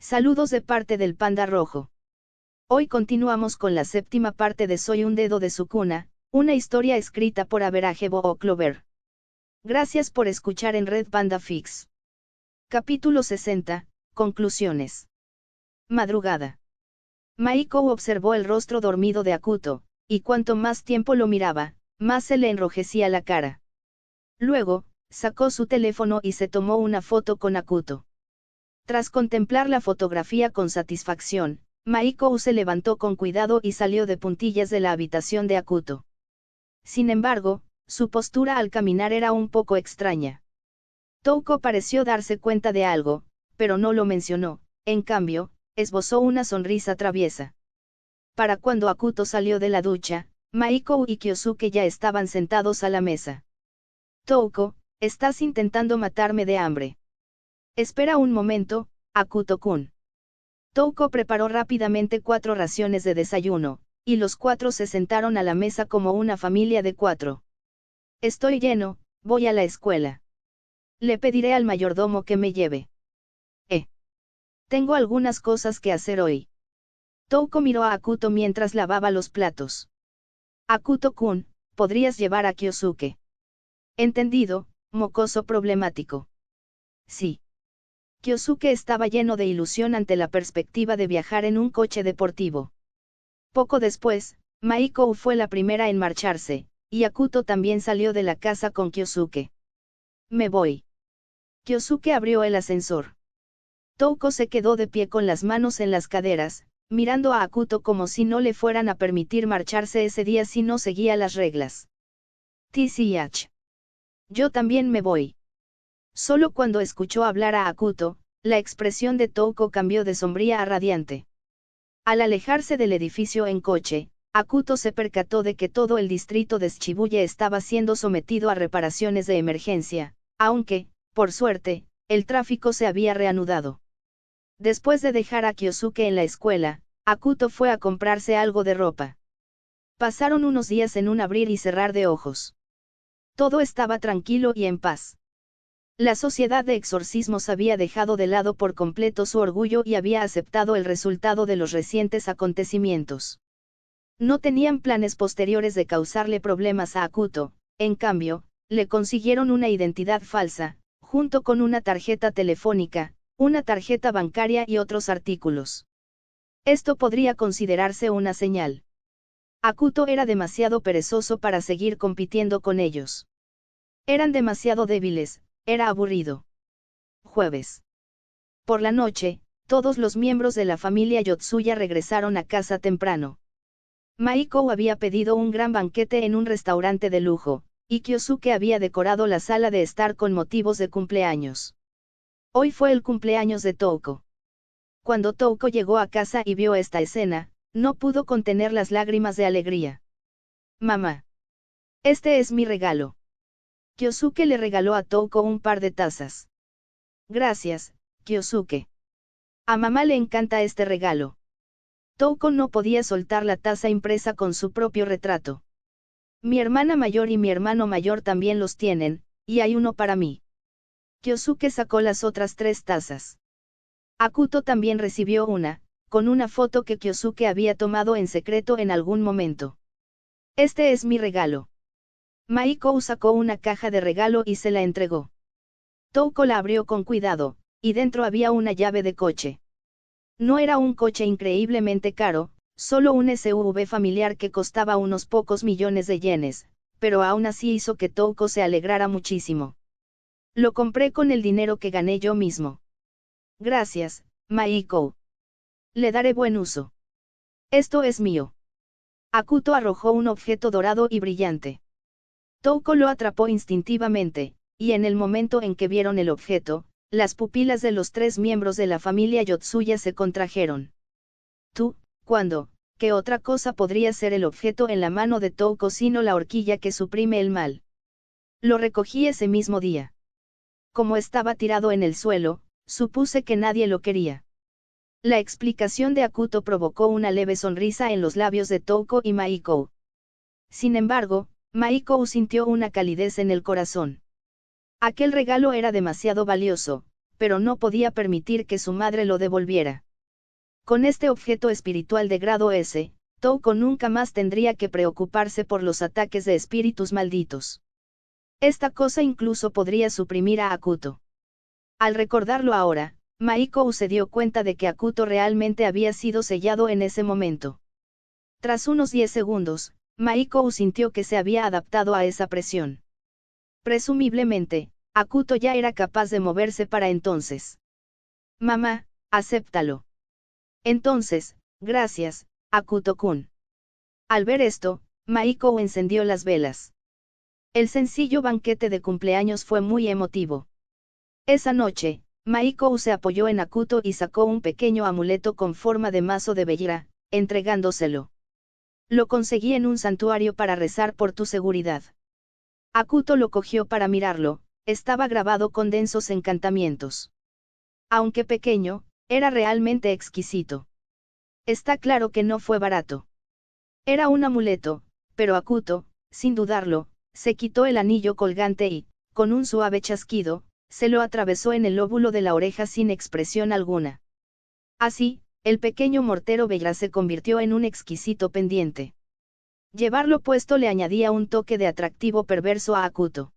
Saludos de parte del Panda Rojo. Hoy continuamos con la séptima parte de Soy un dedo de Sukuna, una historia escrita por Average Bo Clover. Gracias por escuchar en Red Panda Fix. Capítulo 60, Conclusiones. Madrugada. Maiko observó el rostro dormido de Akuto, y cuanto más tiempo lo miraba, más se le enrojecía la cara. Luego, sacó su teléfono y se tomó una foto con Akuto. Tras contemplar la fotografía con satisfacción, Maiko se levantó con cuidado y salió de puntillas de la habitación de Akuto. Sin embargo, su postura al caminar era un poco extraña. Touko pareció darse cuenta de algo, pero no lo mencionó, en cambio, esbozó una sonrisa traviesa. Para cuando Akuto salió de la ducha, Maiko y Kyosuke ya estaban sentados a la mesa. Touko, estás intentando matarme de hambre. Espera un momento, Akuto-kun. Touko preparó rápidamente 4 raciones de desayuno, y los 4 se sentaron a la mesa como una familia de 4. Estoy lleno, voy a la escuela. Le pediré al mayordomo que me lleve. Tengo algunas cosas que hacer hoy. Touko miró a Akuto mientras lavaba los platos. Akuto-kun, ¿podrías llevar a Kyosuke? Entendido, mocoso problemático. Sí. Kyosuke estaba lleno de ilusión ante la perspectiva de viajar en un coche deportivo. Poco después, Maiko fue la primera en marcharse, y Akuto también salió de la casa con Kyosuke. Me voy. Kyosuke abrió el ascensor. Touko se quedó de pie con las manos en las caderas, mirando a Akuto como si no le fueran a permitir marcharse ese día si no seguía las reglas. TCH. Yo también me voy. Solo cuando escuchó hablar a Akuto, la expresión de Touko cambió de sombría a radiante. Al alejarse del edificio en coche, Akuto se percató de que todo el distrito de Shibuya estaba siendo sometido a reparaciones de emergencia, aunque, por suerte, el tráfico se había reanudado. Después de dejar a Kyosuke en la escuela, Akuto fue a comprarse algo de ropa. Pasaron unos días en un abrir y cerrar de ojos. Todo estaba tranquilo y en paz. La sociedad de exorcismos había dejado de lado por completo su orgullo y había aceptado el resultado de los recientes acontecimientos. No tenían planes posteriores de causarle problemas a Akuto, en cambio, le consiguieron una identidad falsa, junto con una tarjeta telefónica, una tarjeta bancaria y otros artículos. Esto podría considerarse una señal. Akuto era demasiado perezoso para seguir compitiendo con ellos. Eran demasiado débiles. Era aburrido. Jueves. Por la noche, todos los miembros de la familia Yotsuya regresaron a casa temprano. Maiko había pedido un gran banquete en un restaurante de lujo, y Kyosuke había decorado la sala de estar con motivos de cumpleaños. Hoy fue el cumpleaños de Touko. Cuando Touko llegó a casa y vio esta escena, no pudo contener las lágrimas de alegría. Mamá. Este es mi regalo. Kyosuke le regaló a Touko un par de tazas. Gracias, Kyosuke. A mamá le encanta este regalo. Touko no podía soltar la taza impresa con su propio retrato. Mi hermana mayor y mi hermano mayor también los tienen, y hay uno para mí. Kyosuke sacó las otras 3 tazas. Akuto también recibió una, con una foto que Kyosuke había tomado en secreto en algún momento. Este es mi regalo. Maiko sacó una caja de regalo y se la entregó. Touko la abrió con cuidado, y dentro había una llave de coche. No era un coche increíblemente caro, solo un SUV familiar que costaba unos pocos millones de yenes, pero aún así hizo que Touko se alegrara muchísimo. Lo compré con el dinero que gané yo mismo. Gracias, Maiko. Le daré buen uso. Esto es mío. Akuto arrojó un objeto dorado y brillante. Touko lo atrapó instintivamente, y en el momento en que vieron el objeto, las pupilas de los 3 miembros de la familia Yotsuya se contrajeron. ¿Tú, cuándo, qué otra cosa podría ser el objeto en la mano de Touko sino la horquilla que suprime el mal? Lo recogí ese mismo día. Como estaba tirado en el suelo, supuse que nadie lo quería. La explicación de Akuto provocó una leve sonrisa en los labios de Touko y Maiko. Sin embargo, Maiko sintió una calidez en el corazón. Aquel regalo era demasiado valioso, pero no podía permitir que su madre lo devolviera. Con este objeto espiritual de grado S, Touko nunca más tendría que preocuparse por los ataques de espíritus malditos. Esta cosa incluso podría suprimir a Akuto. Al recordarlo ahora, Maiko se dio cuenta de que Akuto realmente había sido sellado en ese momento. Tras unos 10 segundos, Maiko sintió que se había adaptado a esa presión. Presumiblemente, Akuto ya era capaz de moverse para entonces. Mamá, acéptalo. Entonces, gracias, Akuto-kun. Al ver esto, Maiko encendió las velas. El sencillo banquete de cumpleaños fue muy emotivo. Esa noche, Maiko se apoyó en Akuto y sacó un pequeño amuleto con forma de mazo de bellera, entregándoselo. Lo conseguí en un santuario para rezar por tu seguridad. Akuto lo cogió para mirarlo, estaba grabado con densos encantamientos. Aunque pequeño, era realmente exquisito. Está claro que no fue barato. Era un amuleto, pero Akuto, sin dudarlo, se quitó el anillo colgante y, con un suave chasquido, se lo atravesó en el lóbulo de la oreja sin expresión alguna. Así, el pequeño mortero bellera se convirtió en un exquisito pendiente. Llevarlo puesto le añadía un toque de atractivo perverso a Akuto.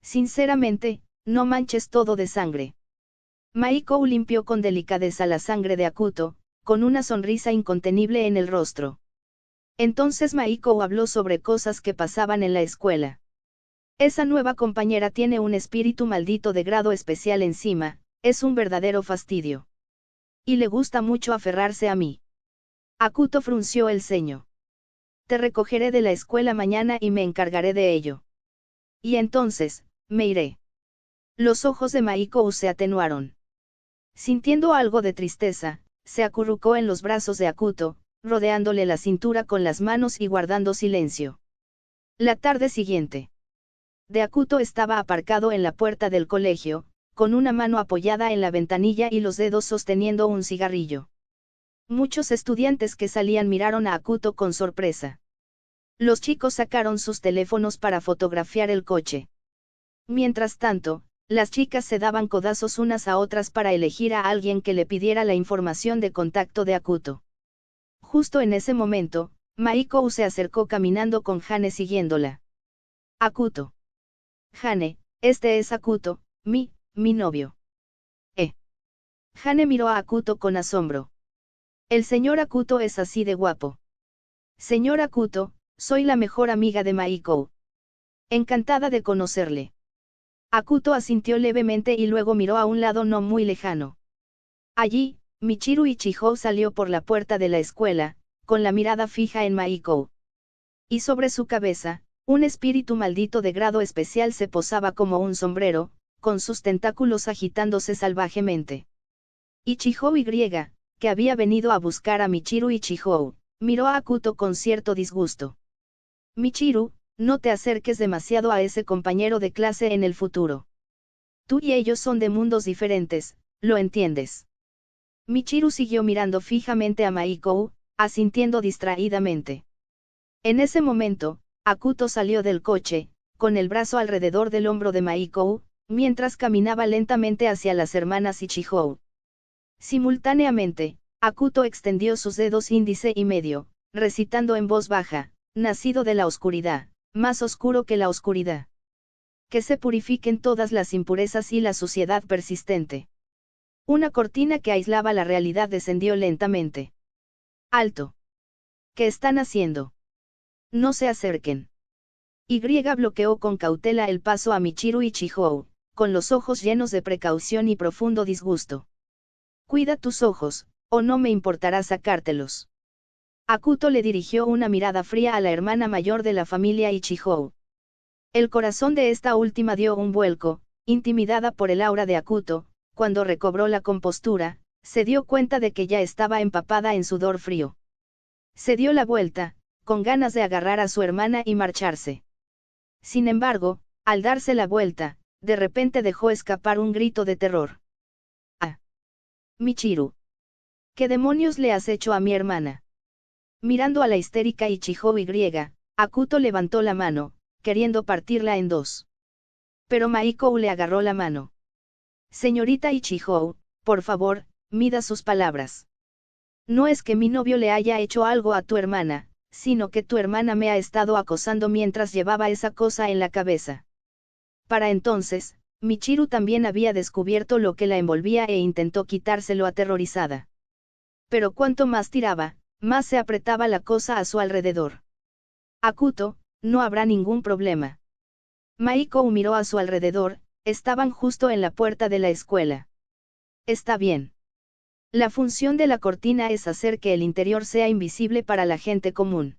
Sinceramente, no manches todo de sangre. Maiko limpió con delicadeza la sangre de Akuto, con una sonrisa incontenible en el rostro. Entonces Maiko habló sobre cosas que pasaban en la escuela. Esa nueva compañera tiene un espíritu maldito de grado especial encima, es un verdadero fastidio. Y le gusta mucho aferrarse a mí. Akuto frunció el ceño. Te recogeré de la escuela mañana y me encargaré de ello. Y entonces, me iré. Los ojos de Maiko se atenuaron. Sintiendo algo de tristeza, se acurrucó en los brazos de Akuto, rodeándole la cintura con las manos y guardando silencio. La tarde siguiente. De Akuto estaba aparcado en la puerta del colegio, con una mano apoyada en la ventanilla y los dedos sosteniendo un cigarrillo. Muchos estudiantes que salían miraron a Akuto con sorpresa. Los chicos sacaron sus teléfonos para fotografiar el coche. Mientras tanto, las chicas se daban codazos unas a otras para elegir a alguien que le pidiera la información de contacto de Akuto. Justo en ese momento, Maiko se acercó caminando con Hane siguiéndola. Akuto. Hane, este es Akuto, mi novio. Hane miró a Akuto con asombro. El señor Akuto es así de guapo. Señor Akuto, soy la mejor amiga de Maiko. Encantada de conocerle. Akuto asintió levemente y luego miró a un lado no muy lejano. Allí, Michiru Ichijo salió por la puerta de la escuela, con la mirada fija en Maiko. Y sobre su cabeza, un espíritu maldito de grado especial se posaba como un sombrero, con sus tentáculos agitándose salvajemente. Ichijo Y, que había venido a buscar a Michiru Ichijo, miró a Akuto con cierto disgusto. Michiru, no te acerques demasiado a ese compañero de clase en el futuro. Tú y ellos son de mundos diferentes, ¿lo entiendes? Michiru siguió mirando fijamente a Maiko, asintiendo distraídamente. En ese momento, Akuto salió del coche, con el brazo alrededor del hombro de Maiko, mientras caminaba lentamente hacia las hermanas Ichijo. Simultáneamente, Akuto extendió sus dedos índice y medio, recitando en voz baja, nacido de la oscuridad, más oscuro que la oscuridad. Que se purifiquen todas las impurezas y la suciedad persistente. Una cortina que aislaba la realidad descendió lentamente. Alto. ¿Qué están haciendo? No se acerquen. Y bloqueó con cautela el paso a Michiru Ichijo, con los ojos llenos de precaución y profundo disgusto. Cuida tus ojos, o no me importará sacártelos. Akuto le dirigió una mirada fría a la hermana mayor de la familia Ichijo. El corazón de esta última dio un vuelco, intimidada por el aura de Akuto. Cuando recobró la compostura, se dio cuenta de que ya estaba empapada en sudor frío. Se dio la vuelta, con ganas de agarrar a su hermana y marcharse. Sin embargo, al darse la vuelta, de repente dejó escapar un grito de terror. ¡Ah! Michiru. ¿Qué demonios le has hecho a mi hermana? Mirando a la histérica Ichijo Y, Akuto levantó la mano, queriendo partirla en dos. Pero Maiko le agarró la mano. Señorita Ichihou, por favor, mida sus palabras. No es que mi novio le haya hecho algo a tu hermana, sino que tu hermana me ha estado acosando mientras llevaba esa cosa en la cabeza. Para entonces, Michiru también había descubierto lo que la envolvía e intentó quitárselo aterrorizada. Pero cuanto más tiraba, más se apretaba la cosa a su alrededor. Akuto, no habrá ningún problema. Maiko miró a su alrededor, estaban justo en la puerta de la escuela. Está bien. La función de la cortina es hacer que el interior sea invisible para la gente común.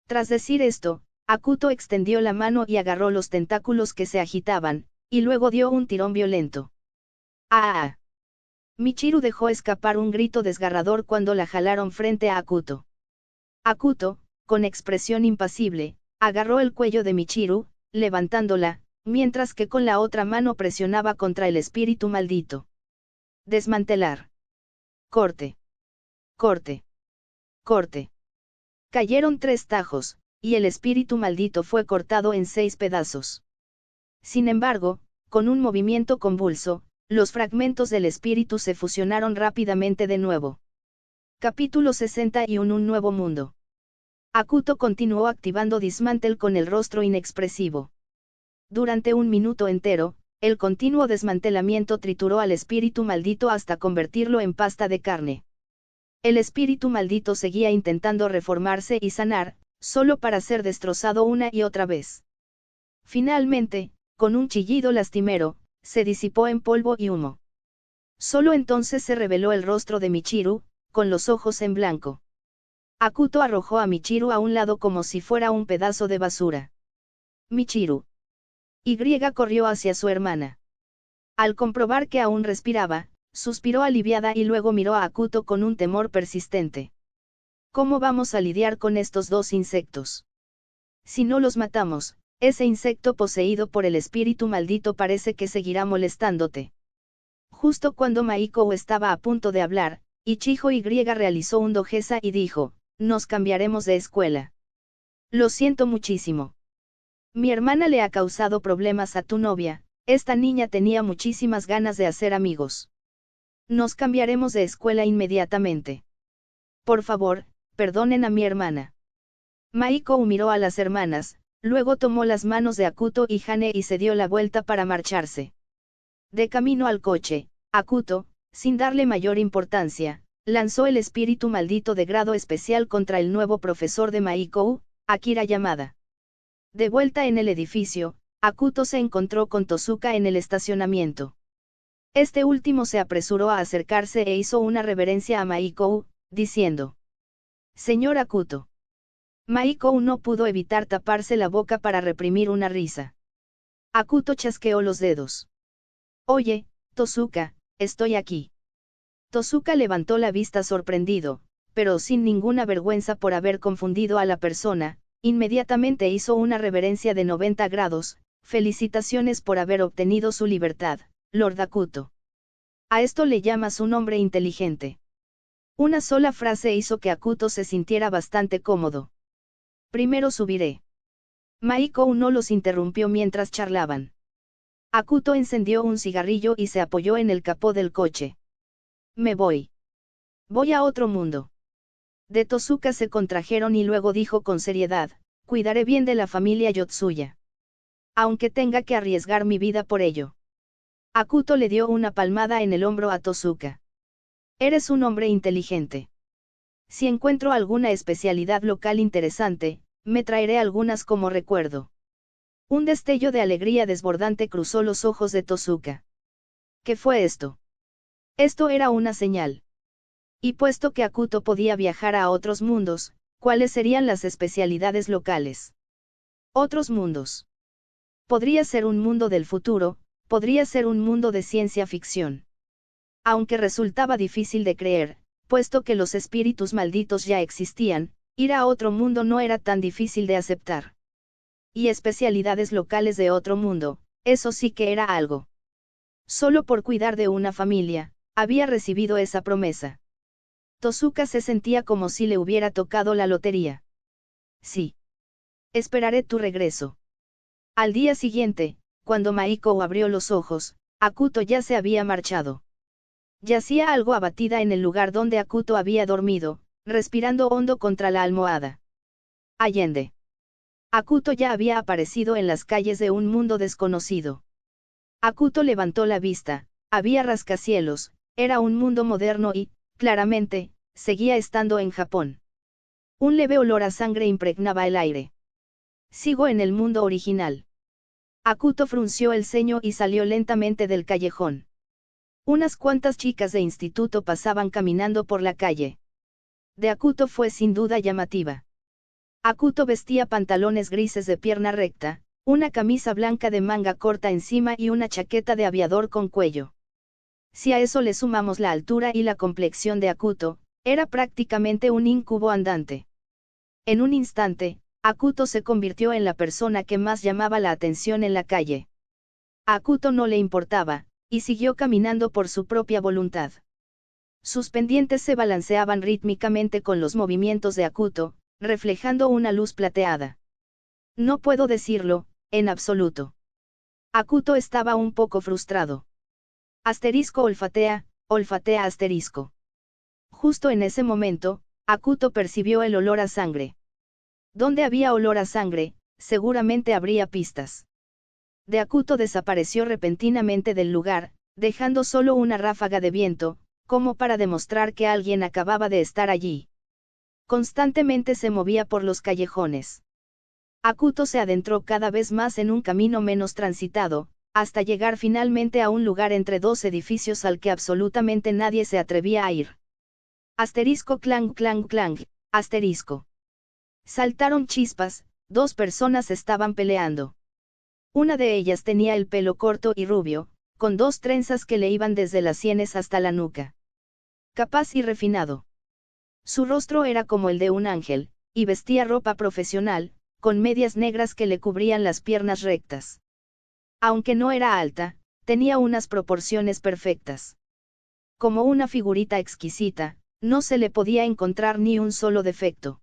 Tras decir esto, Akuto extendió la mano y agarró los tentáculos que se agitaban, y luego dio un tirón violento. ¡Ah! Michiru dejó escapar un grito desgarrador cuando la jalaron frente a Akuto. Akuto, con expresión impasible, agarró el cuello de Michiru, levantándola, mientras que con la otra mano presionaba contra el espíritu maldito. Desmantelar. Corte. Corte. Corte. Cayeron 3 tajos, y el espíritu maldito fue cortado en 6 pedazos. Sin embargo, con un movimiento convulso, los fragmentos del espíritu se fusionaron rápidamente de nuevo. Capítulo 61. Un nuevo mundo. Akuto continuó activando Dismantle con el rostro inexpresivo. Durante un minuto entero, el continuo desmantelamiento trituró al espíritu maldito hasta convertirlo en pasta de carne. El espíritu maldito seguía intentando reformarse y sanar, solo para ser destrozado una y otra vez. Finalmente, con un chillido lastimero, se disipó en polvo y humo. Solo entonces se reveló el rostro de Michiru, con los ojos en blanco. Akuto arrojó a Michiru a un lado como si fuera un pedazo de basura. Michiru. Y corrió hacia su hermana. Al comprobar que aún respiraba, suspiró aliviada y luego miró a Akuto con un temor persistente. ¿Cómo vamos a lidiar con estos 2 insectos? Si no los matamos, ese insecto poseído por el espíritu maldito parece que seguirá molestándote. Justo cuando Maiko estaba a punto de hablar, Ichijo realizó un dojesa y dijo, nos cambiaremos de escuela. Lo siento muchísimo. Mi hermana le ha causado problemas a tu novia, esta niña tenía muchísimas ganas de hacer amigos. Nos cambiaremos de escuela inmediatamente. Por favor, perdonen a mi hermana. Maiko miró a las hermanas, luego tomó las manos de Akuto y Hane y se dio la vuelta para marcharse. De camino al coche, Akuto, sin darle mayor importancia, lanzó el espíritu maldito de grado especial contra el nuevo profesor de Maiko, Akira Yamada. De vuelta en el edificio, Akuto se encontró con Tosuka en el estacionamiento. Este último se apresuró a acercarse e hizo una reverencia a Maiko, diciendo: Señor Akuto. Maiko no pudo evitar taparse la boca para reprimir una risa. Akuto chasqueó los dedos. Oye, Tosuka, estoy aquí. Tosuka levantó la vista sorprendido, pero sin ninguna vergüenza por haber confundido a la persona. Inmediatamente hizo una reverencia de 90 grados, felicitaciones por haber obtenido su libertad, Lord Akuto. A esto le llamas un hombre inteligente. Una sola frase hizo que Akuto se sintiera bastante cómodo. Primero subiré. Maiko no los interrumpió mientras charlaban. Akuto encendió un cigarrillo y se apoyó en el capó del coche. Me voy. Voy a otro mundo. De Tosuka se contrajeron y luego dijo con seriedad, cuidaré bien de la familia Yotsuya. Aunque tenga que arriesgar mi vida por ello. Akuto le dio una palmada en el hombro a Tosuka. Eres un hombre inteligente. Si encuentro alguna especialidad local interesante, me traeré algunas como recuerdo. Un destello de alegría desbordante cruzó los ojos de Tosuka. ¿Qué fue esto? Esto era una señal. Y puesto que Akuto podía viajar a otros mundos, ¿cuáles serían las especialidades locales? Otros mundos. Podría ser un mundo del futuro, podría ser un mundo de ciencia ficción. Aunque resultaba difícil de creer, puesto que los espíritus malditos ya existían, ir a otro mundo no era tan difícil de aceptar. Y especialidades locales de otro mundo, eso sí que era algo. Solo por cuidar de una familia, había recibido esa promesa. Tosuka se sentía como si le hubiera tocado la lotería. Sí. Esperaré tu regreso. Al día siguiente, cuando Maiko abrió los ojos, Akuto ya se había marchado. Yacía algo abatida en el lugar donde Akuto había dormido, respirando hondo contra la almohada. Allende. Akuto ya había aparecido en las calles de un mundo desconocido. Akuto levantó la vista, había rascacielos, era un mundo moderno y, claramente, seguía estando en Japón. Un leve olor a sangre impregnaba el aire. Sigo en el mundo original. Akuto frunció el ceño y salió lentamente del callejón. Unas cuantas chicas de instituto pasaban caminando por la calle. De Akuto fue sin duda llamativa. Akuto vestía pantalones grises de pierna recta, una camisa blanca de manga corta encima y una chaqueta de aviador con cuello. Si a eso le sumamos la altura y la complexión de Akuto, era prácticamente un incubo andante. En un instante, Akuto se convirtió en la persona que más llamaba la atención en la calle. A Akuto no le importaba, y siguió caminando por su propia voluntad. Sus pendientes se balanceaban rítmicamente con los movimientos de Akuto, reflejando una luz plateada. No puedo decirlo, en absoluto. Akuto estaba un poco frustrado. Asterisco olfatea, olfatea asterisco. Justo en ese momento, Akuto percibió el olor a sangre. Donde había olor a sangre, seguramente habría pistas. De Akuto desapareció repentinamente del lugar, dejando solo una ráfaga de viento, como para demostrar que alguien acababa de estar allí. Constantemente se movía por los callejones. Akuto se adentró cada vez más en un camino menos transitado, hasta llegar finalmente a un lugar entre dos edificios al que absolutamente nadie se atrevía a ir. Asterisco clang clang clang, asterisco. Saltaron chispas, dos personas estaban peleando. Una de ellas tenía el pelo corto y rubio, con dos trenzas que le iban desde las sienes hasta la nuca. Capaz y refinado. Su rostro era como el de un ángel, y vestía ropa profesional, con medias negras que le cubrían las piernas rectas. Aunque no era alta, tenía unas proporciones perfectas. Como una figurita exquisita, no se le podía encontrar ni un solo defecto.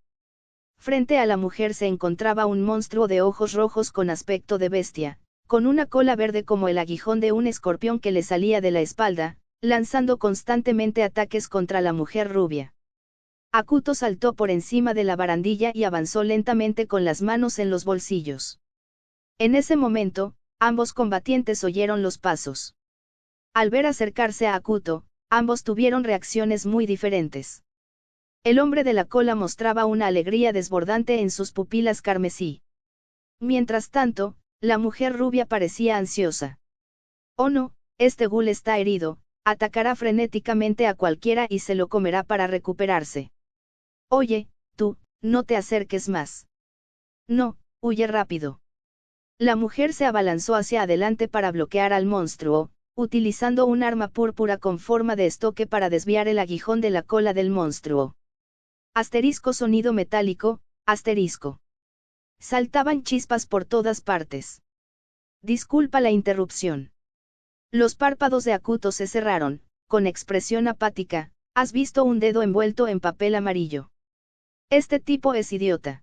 Frente a la mujer se encontraba un monstruo de ojos rojos con aspecto de bestia, con una cola verde como el aguijón de un escorpión que le salía de la espalda, lanzando constantemente ataques contra la mujer rubia. Akuto saltó por encima de la barandilla y avanzó lentamente con las manos en los bolsillos. En ese momento, ambos combatientes oyeron los pasos. Al ver acercarse a Akuto, ambos tuvieron reacciones muy diferentes. El hombre de la cola mostraba una alegría desbordante en sus pupilas carmesí. Mientras tanto, la mujer rubia parecía ansiosa. Oh no, este ghoul está herido, atacará frenéticamente a cualquiera y se lo comerá para recuperarse. Oye, tú, no te acerques más. No, huye rápido. La mujer se abalanzó hacia adelante para bloquear al monstruo, utilizando un arma púrpura con forma de estoque para desviar el aguijón de la cola del monstruo. Asterisco sonido metálico, asterisco. Saltaban chispas por todas partes. Disculpa la interrupción. Los párpados de Akuto se cerraron, con expresión apática. ¿Has visto un dedo envuelto en papel amarillo? Este tipo es idiota.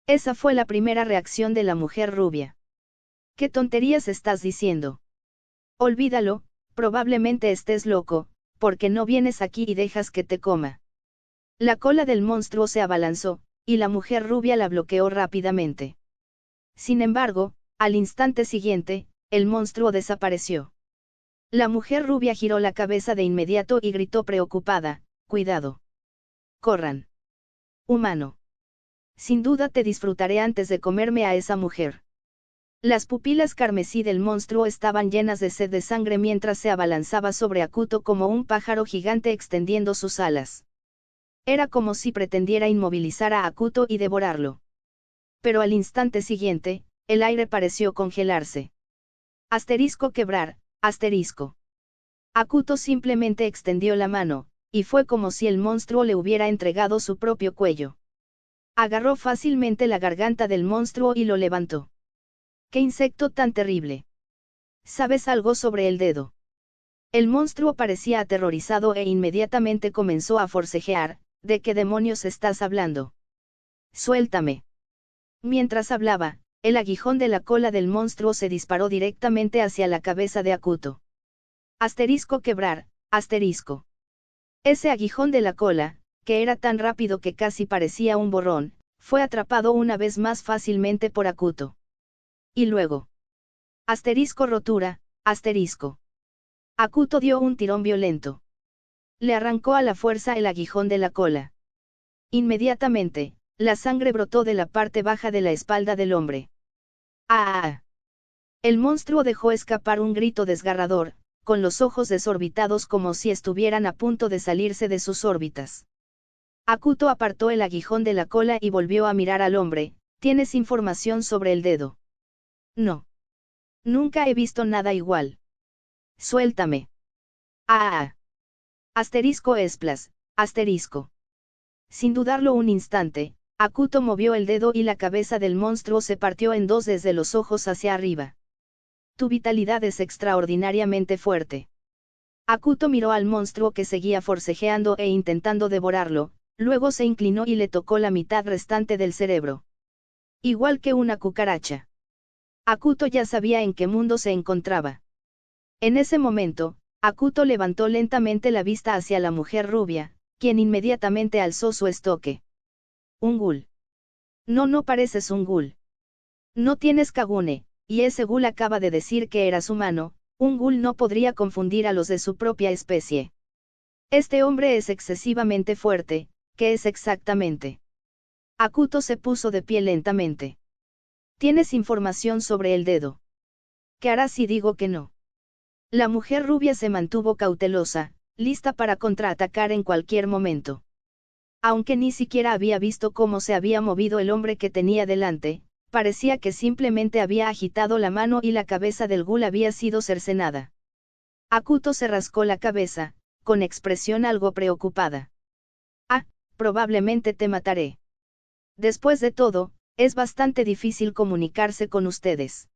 Esa fue la primera reacción de la mujer rubia. ¿Qué tonterías estás diciendo? Olvídalo, probablemente estés loco, porque no vienes aquí y dejas que te coma. La cola del monstruo se abalanzó, y la mujer rubia la bloqueó rápidamente. Sin embargo, al instante siguiente, el monstruo desapareció. La mujer rubia giró la cabeza de inmediato y gritó preocupada, «¡Cuidado! ¡Corran! Humano! Sin duda te disfrutaré antes de comerme a esa mujer». Las pupilas carmesí del monstruo estaban llenas de sed de sangre mientras se abalanzaba sobre Akuto como un pájaro gigante extendiendo sus alas. Era como si pretendiera inmovilizar a Akuto y devorarlo. Pero al instante siguiente, el aire pareció congelarse. Asterisco quebrar, asterisco. Akuto simplemente extendió la mano, y fue como si el monstruo le hubiera entregado su propio cuello. Agarró fácilmente la garganta del monstruo y lo levantó. ¡Qué insecto tan terrible! ¿Sabes algo sobre el dedo? El monstruo parecía aterrorizado e inmediatamente comenzó a forcejear. ¿De qué demonios estás hablando? Suéltame. Mientras hablaba, el aguijón de la cola del monstruo se disparó directamente hacia la cabeza de Akuto. Asterisco quebrar, asterisco. Ese aguijón de la cola, que era tan rápido que casi parecía un borrón, fue atrapado una vez más fácilmente por Akuto. Y luego. Asterisco rotura, asterisco. Akuto dio un tirón violento. Le arrancó a la fuerza el aguijón de la cola. Inmediatamente, la sangre brotó de la parte baja de la espalda del hombre. ¡Ah! El monstruo dejó escapar un grito desgarrador, con los ojos desorbitados como si estuvieran a punto de salirse de sus órbitas. Akuto apartó el aguijón de la cola y volvió a mirar al hombre. ¿Tienes información sobre el dedo? No. Nunca he visto nada igual. Suéltame. ¡Ah! Asterisco esplas, asterisco. Sin dudarlo un instante, Akuto movió el dedo y la cabeza del monstruo se partió en dos desde los ojos hacia arriba. Tu vitalidad es extraordinariamente fuerte. Akuto miró al monstruo que seguía forcejeando e intentando devorarlo, luego se inclinó y le tocó la mitad restante del cerebro. Igual que una cucaracha. Akuto ya sabía en qué mundo se encontraba. En ese momento, Akuto levantó lentamente la vista hacia la mujer rubia, quien inmediatamente alzó su estoque. Un ghoul. No pareces un ghoul. No tienes Kagune, y ese ghoul acaba de decir que eras humano. Un ghoul no podría confundir a los de su propia especie. Este hombre es excesivamente fuerte. ¿Qué es exactamente? Akuto se puso de pie lentamente. ¿Tienes información sobre el dedo? ¿Qué harás si digo que no? La mujer rubia se mantuvo cautelosa, lista para contraatacar en cualquier momento. Aunque ni siquiera había visto cómo se había movido el hombre que tenía delante, parecía que simplemente había agitado la mano y la cabeza del ghoul había sido cercenada. Akuto se rascó la cabeza, con expresión algo preocupada. Ah, probablemente te mataré. Después de todo, es bastante difícil comunicarse con ustedes.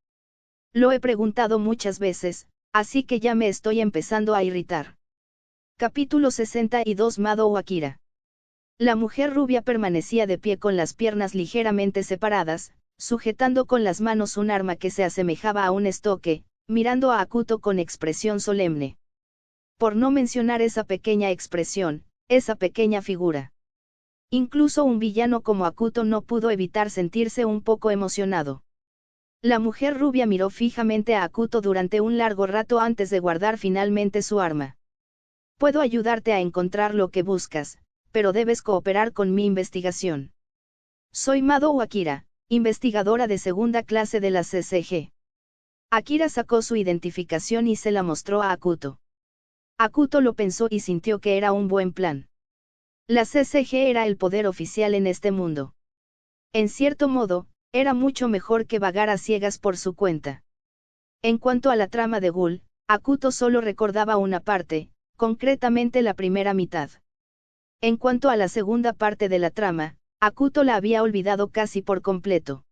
Lo he preguntado muchas veces, así que ya me estoy empezando a irritar. Capítulo 62 Mado Akira. La mujer rubia permanecía de pie con las piernas ligeramente separadas, sujetando con las manos un arma que se asemejaba a un estoque, mirando a Akuto con expresión solemne. Por no mencionar esa pequeña expresión, esa pequeña figura. Incluso un villano como Akuto no pudo evitar sentirse un poco emocionado. La mujer rubia miró fijamente a Akuto durante un largo rato antes de guardar finalmente su arma. Puedo ayudarte a encontrar lo que buscas, pero debes cooperar con mi investigación. Soy Mado Akira, investigadora de segunda clase de la CCG. Akira sacó su identificación y se la mostró a Akuto. Akuto lo pensó y sintió que era un buen plan. La CCG era el poder oficial en este mundo. En cierto modo, era mucho mejor que vagar a ciegas por su cuenta. En cuanto a la trama de Ghoul, Akuto solo recordaba una parte, concretamente la primera mitad. En cuanto a la segunda parte de la trama, Akuto la había olvidado casi por completo.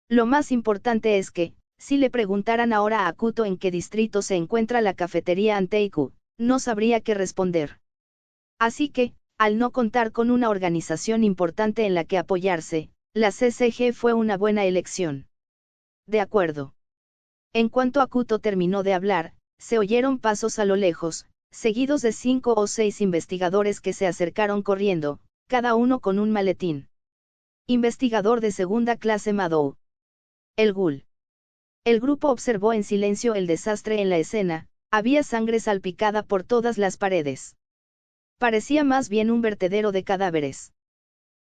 Lo más importante es que, si le preguntaran ahora a Akuto en qué distrito se encuentra la cafetería Anteiku, no sabría qué responder. Así que, al no contar con una organización importante en la que apoyarse, la CCG fue una buena elección. De acuerdo. En cuanto Akuto terminó de hablar, se oyeron pasos a lo lejos, seguidos de 5 o 6 investigadores que se acercaron corriendo, cada uno con un maletín. Investigador de segunda clase Madou. El ghoul. El grupo observó en silencio el desastre en la escena, había sangre salpicada por todas las paredes. Parecía más bien un vertedero de cadáveres.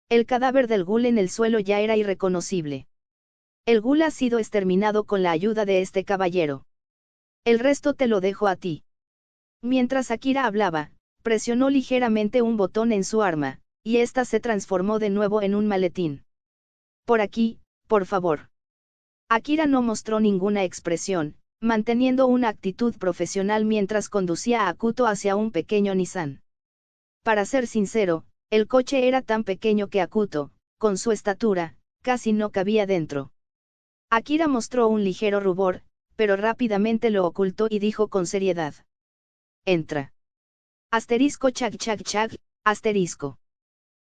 El cadáver del ghoul en el suelo ya era irreconocible. El ghoul ha sido exterminado con la ayuda de este caballero. El resto te lo dejo a ti. Mientras Akira hablaba, presionó ligeramente un botón en su arma, y ésta se transformó de nuevo en un maletín. Por aquí, por favor. Akira no mostró ninguna expresión, manteniendo una actitud profesional mientras conducía a Akuto hacia un pequeño Nissan. Para ser sincero, el coche era tan pequeño que Akuto, con su estatura, casi no cabía dentro. Akira mostró un ligero rubor, pero rápidamente lo ocultó y dijo con seriedad. Entra. Asterisco chag chag chag, asterisco.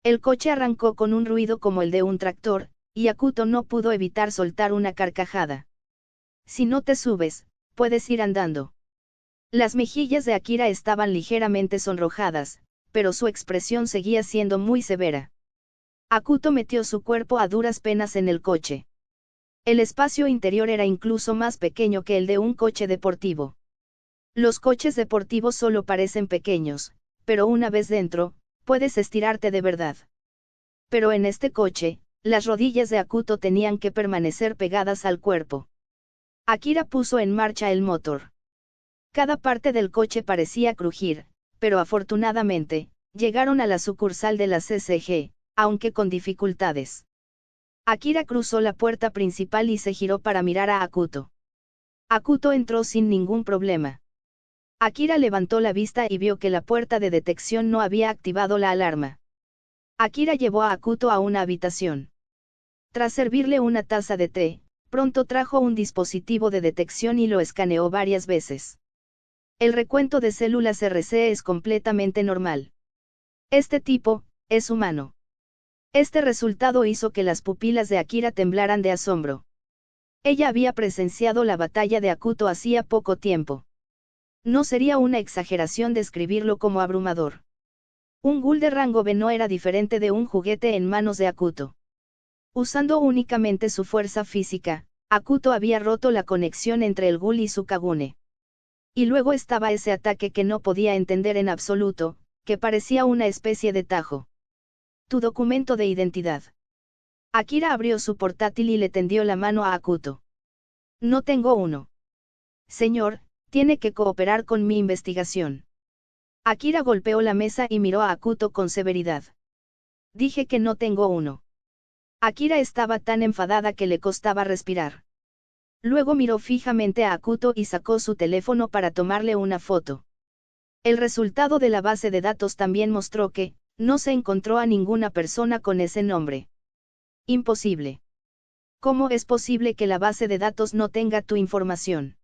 El coche arrancó con un ruido como el de un tractor, y Akuto no pudo evitar soltar una carcajada. Si no te subes, puedes ir andando. Las mejillas de Akira estaban ligeramente sonrojadas, pero su expresión seguía siendo muy severa. Akuto metió su cuerpo a duras penas en el coche. El espacio interior era incluso más pequeño que el de un coche deportivo. Los coches deportivos solo parecen pequeños, pero una vez dentro, puedes estirarte de verdad. Pero en este coche, las rodillas de Akuto tenían que permanecer pegadas al cuerpo. Akira puso en marcha el motor. Cada parte del coche parecía crujir, pero afortunadamente, llegaron a la sucursal de la CCG, aunque con dificultades. Akira cruzó la puerta principal y se giró para mirar a Akuto. Akuto entró sin ningún problema. Akira levantó la vista y vio que la puerta de detección no había activado la alarma. Akira llevó a Akuto a una habitación. Tras servirle una taza de té, pronto trajo un dispositivo de detección y lo escaneó varias veces. El recuento de células RC es completamente normal. Este tipo, es humano. Este resultado hizo que las pupilas de Akira temblaran de asombro. Ella había presenciado la batalla de Akuto hacía poco tiempo. No sería una exageración describirlo como abrumador. Un ghoul de rango B no era diferente de un juguete en manos de Akuto. Usando únicamente su fuerza física, Akuto había roto la conexión entre el ghoul y su Kagune. Y luego estaba ese ataque que no podía entender en absoluto, que parecía una especie de tajo. Tu documento de identidad. Akira abrió su portátil y le tendió la mano a Akuto. No tengo uno. Señor, tiene que cooperar con mi investigación. Akira golpeó la mesa y miró a Akuto con severidad. Dije que no tengo uno. Akira estaba tan enfadada que le costaba respirar. Luego miró fijamente a Akuto y sacó su teléfono para tomarle una foto. El resultado de la base de datos también mostró que, no se encontró a ninguna persona con ese nombre. Imposible. ¿Cómo es posible que la base de datos no tenga tu información?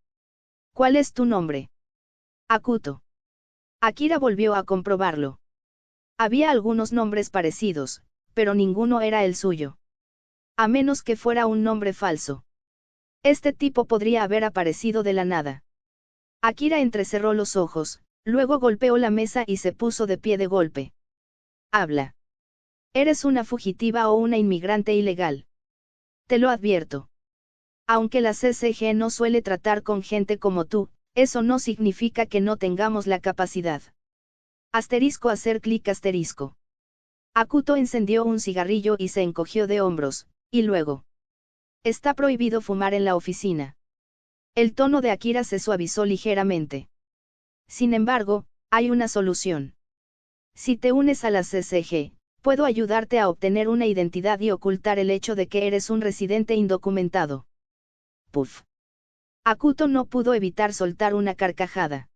¿Cuál es tu nombre? Akuto. Akira volvió a comprobarlo. Había algunos nombres parecidos, pero ninguno era el suyo. A menos que fuera un nombre falso. Este tipo podría haber aparecido de la nada. Akira entrecerró los ojos, luego golpeó la mesa y se puso de pie de golpe. Habla. ¿Eres una fugitiva o una inmigrante ilegal? Te lo advierto. Aunque la CCG no suele tratar con gente como tú, eso no significa que no tengamos la capacidad. Asterisco hacer clic asterisco. Akuto encendió un cigarrillo y se encogió de hombros, y luego. Está prohibido fumar en la oficina. El tono de Akira se suavizó ligeramente. Sin embargo, hay una solución. Si te unes a la CCG, puedo ayudarte a obtener una identidad y ocultar el hecho de que eres un residente indocumentado. Puff. Akuto no pudo evitar soltar una carcajada.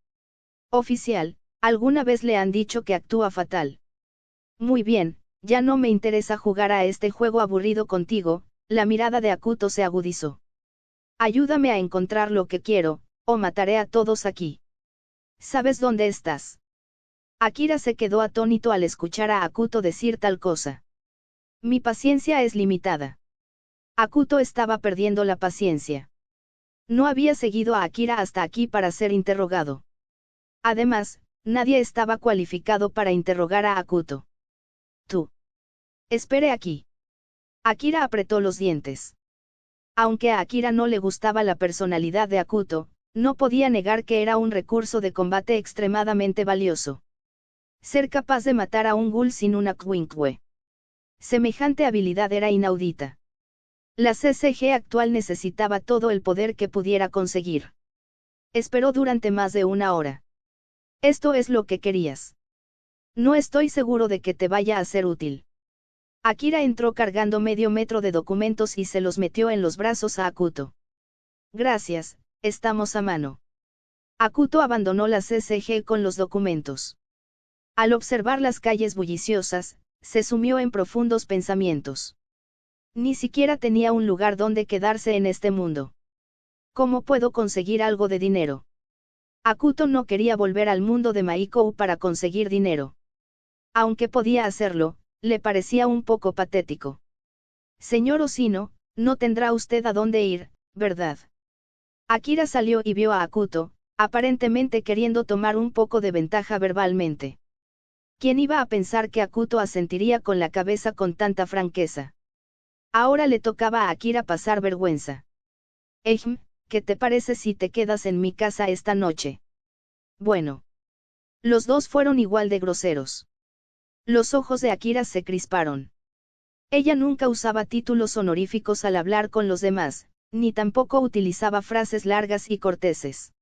Oficial, ¿alguna vez le han dicho que actúa fatal? Muy bien, ya no me interesa jugar a este juego aburrido contigo, la mirada de Akuto se agudizó. Ayúdame a encontrar lo que quiero, o mataré a todos aquí. ¿Sabes dónde estás? Akira se quedó atónito al escuchar a Akuto decir tal cosa. Mi paciencia es limitada. Akuto estaba perdiendo la paciencia. No había seguido a Akira hasta aquí para ser interrogado. Además, nadie estaba cualificado para interrogar a Akuto. Tú. Espere aquí. Akira apretó los dientes. Aunque a Akira no le gustaba la personalidad de Akuto, no podía negar que era un recurso de combate extremadamente valioso. Ser capaz de matar a un ghoul sin una Kwinkwe. Semejante habilidad era inaudita. La CCG actual necesitaba todo el poder que pudiera conseguir. Esperó durante más de una hora. Esto es lo que querías. No estoy seguro de que te vaya a ser útil. Akira entró cargando medio metro de documentos y se los metió en los brazos a Akuto. Gracias, estamos a mano. Akuto abandonó la CCG con los documentos. Al observar las calles bulliciosas, se sumió en profundos pensamientos. Ni siquiera tenía un lugar donde quedarse en este mundo. ¿Cómo puedo conseguir algo de dinero? Akuto no quería volver al mundo de Maikou para conseguir dinero. Aunque podía hacerlo, le parecía un poco patético. Señor Oshino, no tendrá usted a dónde ir, ¿verdad? Akira salió y vio a Akuto, aparentemente queriendo tomar un poco de ventaja verbalmente. ¿Quién iba a pensar que Akuto asentiría con la cabeza con tanta franqueza? Ahora le tocaba a Akira pasar vergüenza. ¿Qué te parece si te quedas en mi casa esta noche? Bueno. Los dos fueron igual de groseros. Los ojos de Akira se crisparon. Ella nunca usaba títulos honoríficos al hablar con los demás, ni tampoco utilizaba frases largas y corteses.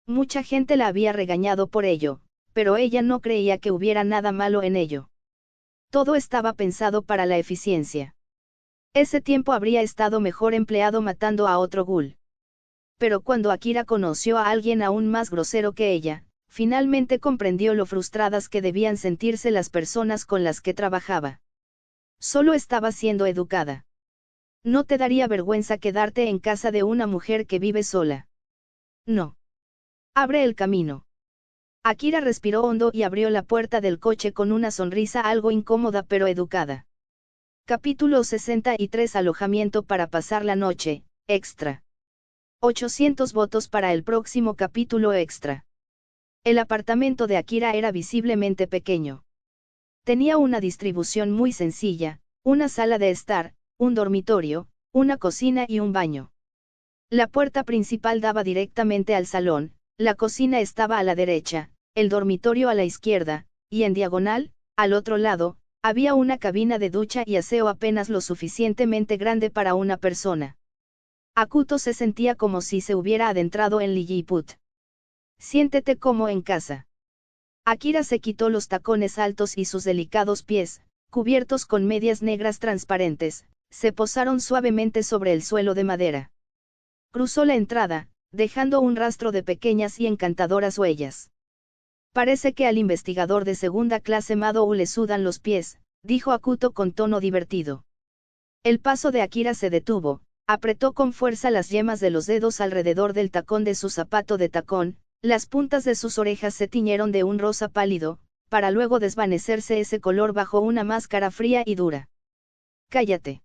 Mucha gente la había regañado por ello, pero ella no creía que hubiera nada malo en ello. Todo estaba pensado para la eficiencia. Ese tiempo habría estado mejor empleado matando a otro ghoul. Pero cuando Akira conoció a alguien aún más grosero que ella, finalmente comprendió lo frustradas que debían sentirse las personas con las que trabajaba. Solo estaba siendo educada. ¿No te daría vergüenza quedarte en casa de una mujer que vive sola? No. Abre el camino. Akira respiró hondo y abrió la puerta del coche con una sonrisa algo incómoda pero educada. Capítulo 63 Alojamiento para pasar la noche, extra. 800 votos para el próximo capítulo extra. El apartamento de Akira era visiblemente pequeño. Tenía una distribución muy sencilla, una sala de estar, un dormitorio, una cocina y un baño. La puerta principal daba directamente al salón, la cocina estaba a la derecha, el dormitorio a la izquierda, y en diagonal, al otro lado, había una cabina de ducha y aseo apenas lo suficientemente grande para una persona. Akuto se sentía como si se hubiera adentrado en Lilliput. Siéntete como en casa. Akira se quitó los tacones altos y sus delicados pies, cubiertos con medias negras transparentes, se posaron suavemente sobre el suelo de madera. Cruzó la entrada, dejando un rastro de pequeñas y encantadoras huellas. Parece que al investigador de segunda clase Madou le sudan los pies, dijo Akuto con tono divertido. El paso de Akira se detuvo, apretó con fuerza las yemas de los dedos alrededor del tacón de su zapato de tacón, las puntas de sus orejas se tiñeron de un rosa pálido, para luego desvanecerse ese color bajo una máscara fría y dura. Cállate.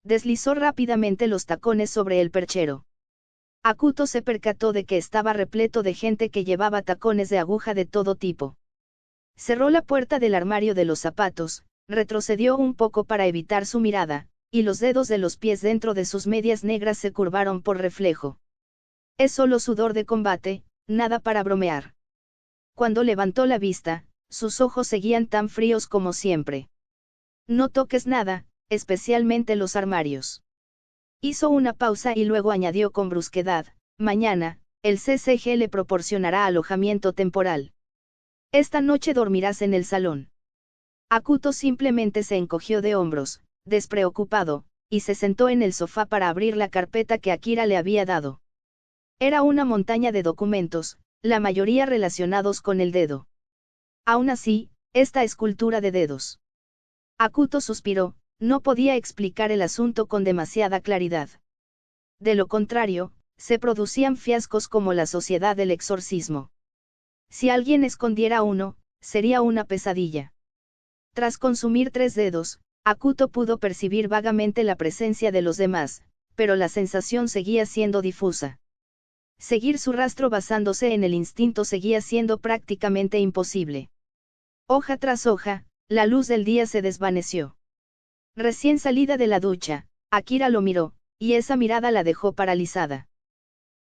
Deslizó rápidamente los tacones sobre el perchero. Akuto se percató de que estaba repleto de gente que llevaba tacones de aguja de todo tipo. Cerró la puerta del armario de los zapatos, retrocedió un poco para evitar su mirada, y los dedos de los pies dentro de sus medias negras se curvaron por reflejo. Es solo sudor de combate, nada para bromear. Cuando levantó la vista, sus ojos seguían tan fríos como siempre. No toques nada, especialmente los armarios. Hizo una pausa y luego añadió con brusquedad, mañana, el CCG le proporcionará alojamiento temporal. Esta noche dormirás en el salón. Akuto simplemente se encogió de hombros, despreocupado, y se sentó en el sofá para abrir la carpeta que Akira le había dado. Era una montaña de documentos, la mayoría relacionados con el dedo. Aún así, esta escultura de dedos. Akuto suspiró, no podía explicar el asunto con demasiada claridad. De lo contrario, se producían fiascos como la Sociedad del Exorcismo. Si alguien escondiera uno, sería una pesadilla. Tras consumir 3 dedos, Akuto pudo percibir vagamente la presencia de los demás, pero la sensación seguía siendo difusa. Seguir su rastro basándose en el instinto seguía siendo prácticamente imposible. Hoja tras hoja, la luz del día se desvaneció. Recién salida de la ducha, Akira lo miró, y esa mirada la dejó paralizada.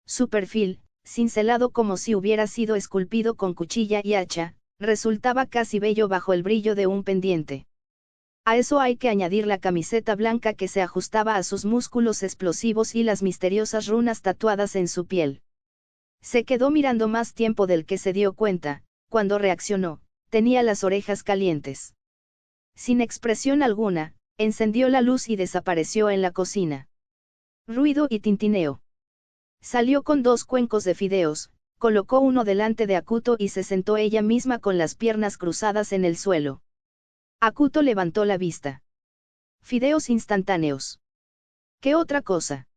Su perfil, cincelado como si hubiera sido esculpido con cuchilla y hacha, resultaba casi bello bajo el brillo de un pendiente. A eso hay que añadir la camiseta blanca que se ajustaba a sus músculos explosivos y las misteriosas runas tatuadas en su piel. Se quedó mirando más tiempo del que se dio cuenta, cuando reaccionó, tenía las orejas calientes. Sin expresión alguna, encendió la luz y desapareció en la cocina. Ruido y tintineo. Salió con 2 cuencos de fideos, colocó uno delante de Akuto y se sentó ella misma con las piernas cruzadas en el suelo. Akuto levantó la vista. Fideos instantáneos. ¿Qué otra cosa?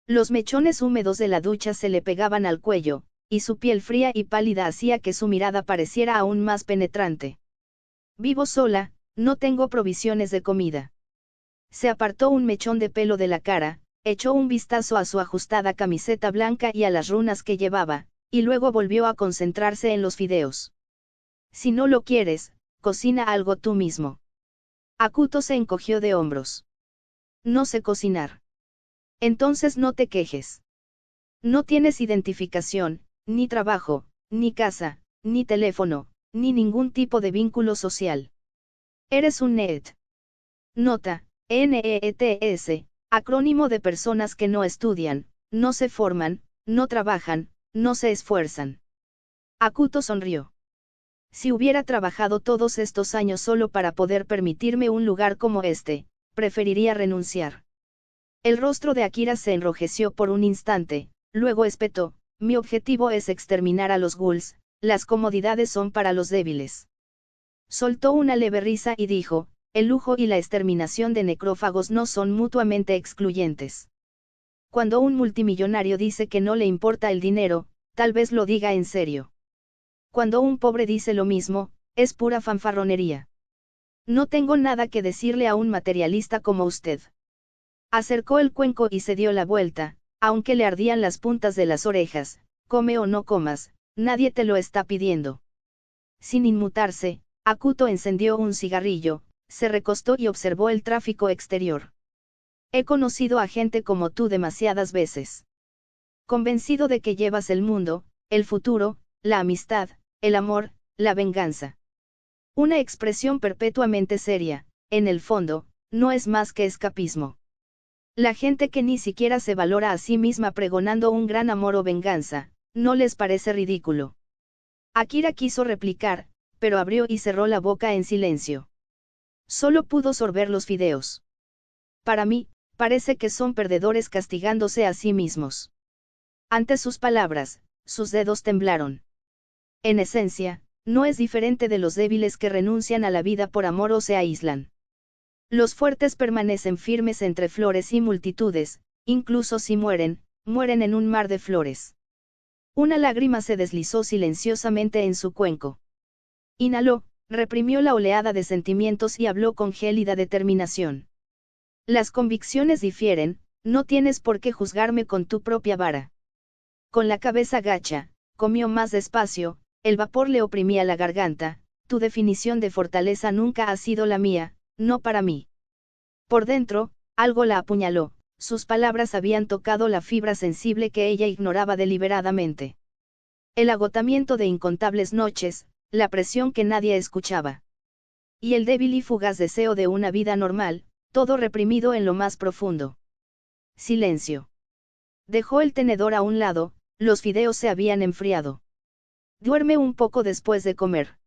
Los mechones húmedos de la ducha se le pegaban al cuello, y su piel fría y pálida hacía que su mirada pareciera aún más penetrante. Vivo sola, no tengo provisiones de comida. Se apartó un mechón de pelo de la cara, echó un vistazo a su ajustada camiseta blanca y a las runas que llevaba, y luego volvió a concentrarse en los fideos. Si no lo quieres, cocina algo tú mismo. Akuto se encogió de hombros. No sé cocinar. Entonces no te quejes. No tienes identificación, ni trabajo, ni casa, ni teléfono, ni ningún tipo de vínculo social. Eres un NEET. Nota, NEETS, acrónimo de personas que no estudian, no se forman, no trabajan, no se esfuerzan. Akuto sonrió. Si hubiera trabajado todos estos años solo para poder permitirme un lugar como este, preferiría renunciar. El rostro de Akira se enrojeció por un instante, luego espetó, mi objetivo es exterminar a los ghouls, las comodidades son para los débiles. Soltó una leve risa y dijo, el lujo y la exterminación de necrófagos no son mutuamente excluyentes. Cuando un multimillonario dice que no le importa el dinero, tal vez lo diga en serio. Cuando un pobre dice lo mismo, es pura fanfarronería. No tengo nada que decirle a un materialista como usted. Acercó el cuenco y se dio la vuelta, aunque le ardían las puntas de las orejas, come o no comas, nadie te lo está pidiendo. Sin inmutarse, Akuto encendió un cigarrillo, se recostó y observó el tráfico exterior. He conocido a gente como tú demasiadas veces. Convencido de que llevas el mundo, el futuro, la amistad, el amor, la venganza. Una expresión perpetuamente seria, en el fondo, no es más que escapismo. La gente que ni siquiera se valora a sí misma pregonando un gran amor o venganza, ¿no les parece ridículo? Akira quiso replicar, pero abrió y cerró la boca en silencio. Solo pudo sorber los fideos. Para mí, parece que son perdedores castigándose a sí mismos. Ante sus palabras, sus dedos temblaron. En esencia, no es diferente de los débiles que renuncian a la vida por amor o se aíslan. Los fuertes permanecen firmes entre flores y multitudes, incluso si mueren, mueren en un mar de flores. Una lágrima se deslizó silenciosamente en su cuenco. Inhaló, reprimió la oleada de sentimientos y habló con gélida determinación. Las convicciones difieren, no tienes por qué juzgarme con tu propia vara. Con la cabeza gacha, comió más despacio, el vapor le oprimía la garganta, tu definición de fortaleza nunca ha sido la mía, no para mí. Por dentro, algo la apuñaló, sus palabras habían tocado la fibra sensible que ella ignoraba deliberadamente. El agotamiento de incontables noches, la presión que nadie escuchaba. Y el débil y fugaz deseo de una vida normal, todo reprimido en lo más profundo. Silencio. Dejó el tenedor a un lado, los fideos se habían enfriado. Duerme un poco después de comer.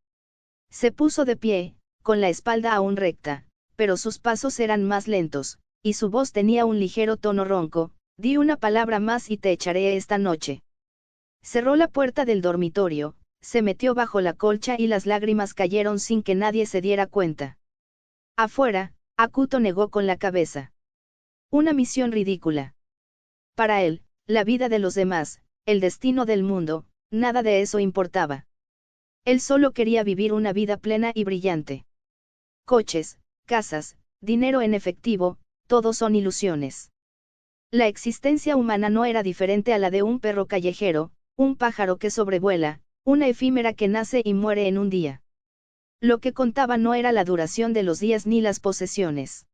Se puso de pie, con la espalda aún recta, pero sus pasos eran más lentos, y su voz tenía un ligero tono ronco, di una palabra más y te echaré esta noche. Cerró la puerta del dormitorio, se metió bajo la colcha y las lágrimas cayeron sin que nadie se diera cuenta. Afuera, Akuto negó con la cabeza. Una misión ridícula. Para él, la vida de los demás, el destino del mundo, nada de eso importaba. Él solo quería vivir una vida plena y brillante. Coches, casas, dinero en efectivo, todo son ilusiones. La existencia humana no era diferente a la de un perro callejero, un pájaro que sobrevuela, una efímera que nace y muere en un día. Lo que contaba no era la duración de los días ni las posesiones.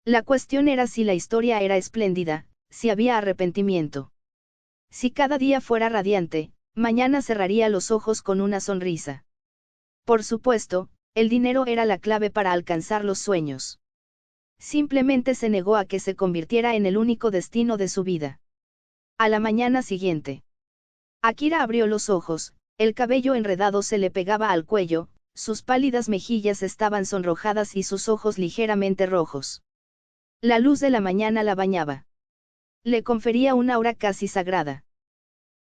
La cuestión era si la historia era espléndida, si había arrepentimiento. Si cada día fuera radiante, mañana cerraría los ojos con una sonrisa. Por supuesto, el dinero era la clave para alcanzar los sueños. Simplemente se negó a que se convirtiera en el único destino de su vida. A la mañana siguiente. Akira abrió los ojos, el cabello enredado se le pegaba al cuello, sus pálidas mejillas estaban sonrojadas y sus ojos ligeramente rojos. La luz de la mañana la bañaba. Le confería una aura casi sagrada.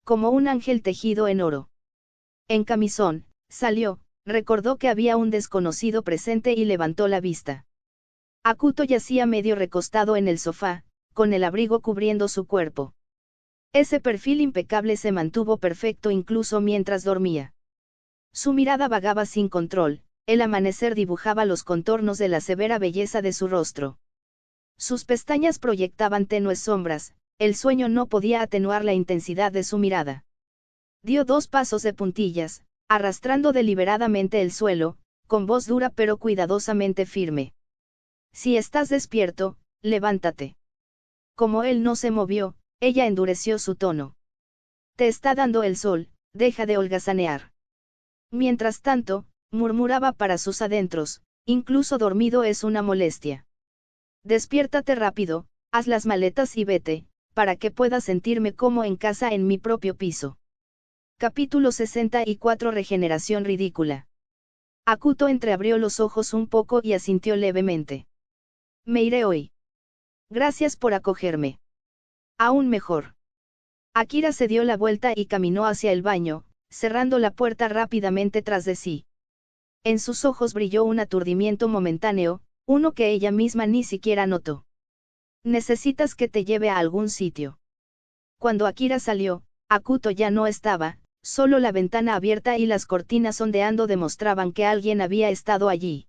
Como un ángel tejido en oro. En camisón, salió, recordó que había un desconocido presente y levantó la vista. Akuto yacía medio recostado en el sofá, con el abrigo cubriendo su cuerpo. Ese perfil impecable se mantuvo perfecto incluso mientras dormía. Su mirada vagaba sin control, el amanecer dibujaba los contornos de la severa belleza de su rostro. Sus pestañas proyectaban tenues sombras, el sueño no podía atenuar la intensidad de su mirada. Dio 2 pasos de puntillas, arrastrando deliberadamente el suelo, con voz dura pero cuidadosamente firme. Si estás despierto, levántate. Como él no se movió, ella endureció su tono. Te está dando el sol, deja de holgazanear. Mientras tanto, murmuraba para sus adentros, incluso dormido es una molestia. Despiértate rápido, haz las maletas y vete, para que pueda sentirme como en casa en mi propio piso. Capítulo 64 Regeneración ridícula. Akuto entreabrió los ojos un poco y asintió levemente. Me iré hoy. Gracias por acogerme. Aún mejor. Akira se dio la vuelta y caminó hacia el baño, cerrando la puerta rápidamente tras de sí. En sus ojos brilló un aturdimiento momentáneo, uno que ella misma ni siquiera notó. Necesitas que te lleve a algún sitio. Cuando Akira salió, Akuto ya no estaba, solo la ventana abierta y las cortinas ondeando demostraban que alguien había estado allí.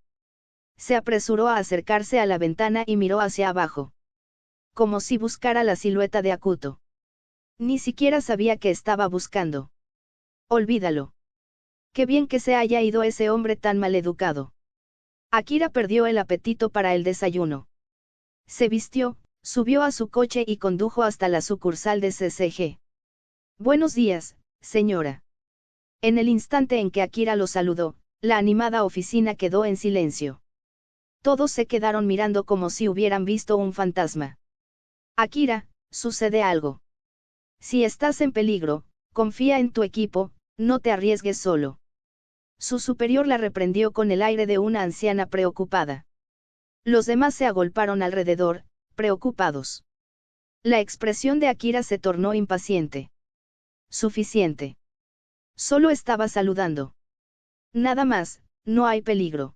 Se apresuró a acercarse a la ventana y miró hacia abajo. Como si buscara la silueta de Akuto. Ni siquiera sabía qué estaba buscando. Olvídalo. Qué bien que se haya ido ese hombre tan maleducado. Akira perdió el apetito para el desayuno. Se vistió, subió a su coche y condujo hasta la sucursal de CCG. Buenos días, señora. En el instante en que Akira lo saludó, la animada oficina quedó en silencio. Todos se quedaron mirando como si hubieran visto un fantasma. Akira, sucede algo. Si estás en peligro, confía en tu equipo, no te arriesgues solo. Su superior la reprendió con el aire de una anciana preocupada. Los demás se agolparon alrededor, preocupados. La expresión de Akira se tornó impaciente. Suficiente. Solo estaba saludando. Nada más, no hay peligro.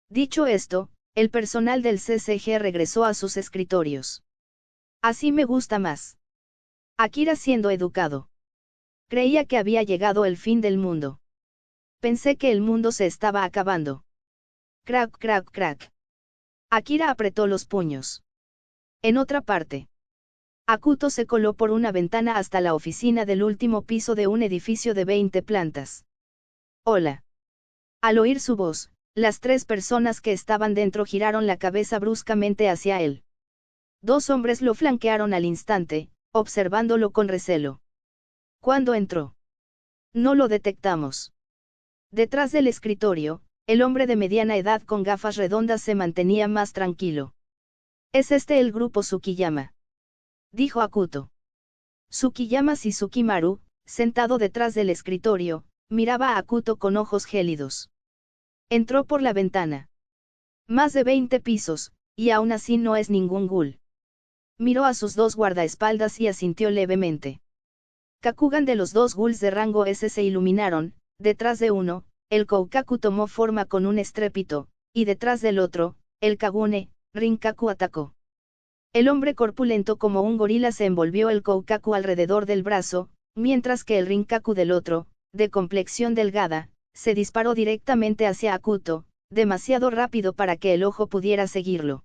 Dicho esto, el personal del CCG regresó a sus escritorios. Así me gusta más. Akira siendo educado. Creía que había llegado el fin del mundo. Pensé que el mundo se estaba acabando. Crack, crack, crack. Akira apretó los puños. En otra parte. Akuto se coló por una ventana hasta la oficina del último piso de un edificio de 20 plantas. Hola. Al oír su voz, las 3 personas que estaban dentro giraron la cabeza bruscamente hacia él. 2 hombres lo flanquearon al instante, observándolo con recelo. ¿Cuándo entró? No lo detectamos. Detrás del escritorio, el hombre de mediana edad con gafas redondas se mantenía más tranquilo. ¿Es este el grupo Tsukiyama?, dijo Akuto. Tsukiyama Shizukimaru, sentado detrás del escritorio, miraba a Akuto con ojos gélidos. Entró por la ventana. Más de 20 pisos, y aún así no es ningún ghoul. Miró a sus 2 guardaespaldas y asintió levemente. Kakugan de los 2 ghouls de rango S se iluminaron, detrás de uno, el Koukaku tomó forma con un estrépito, y detrás del otro, el Kagune, Rinkaku atacó. El hombre corpulento como un gorila se envolvió el Koukaku alrededor del brazo, mientras que el Rinkaku del otro, de complexión delgada, se disparó directamente hacia Akuto, demasiado rápido para que el ojo pudiera seguirlo.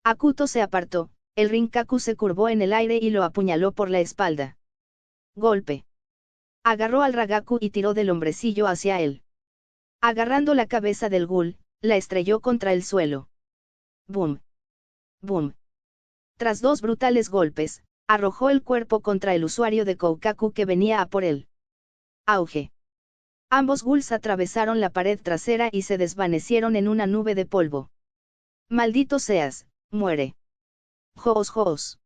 Akuto se apartó, el Rinkaku se curvó en el aire y lo apuñaló por la espalda. Golpe. Agarró al Ragaku y tiró del hombrecillo hacia él. Agarrando la cabeza del ghoul, la estrelló contra el suelo. Boom. Boom. Tras 2 brutales golpes, arrojó el cuerpo contra el usuario de Koukaku que venía a por él. Auge. Ambos ghouls atravesaron la pared trasera y se desvanecieron en una nube de polvo. Maldito seas, muere. Joos joos.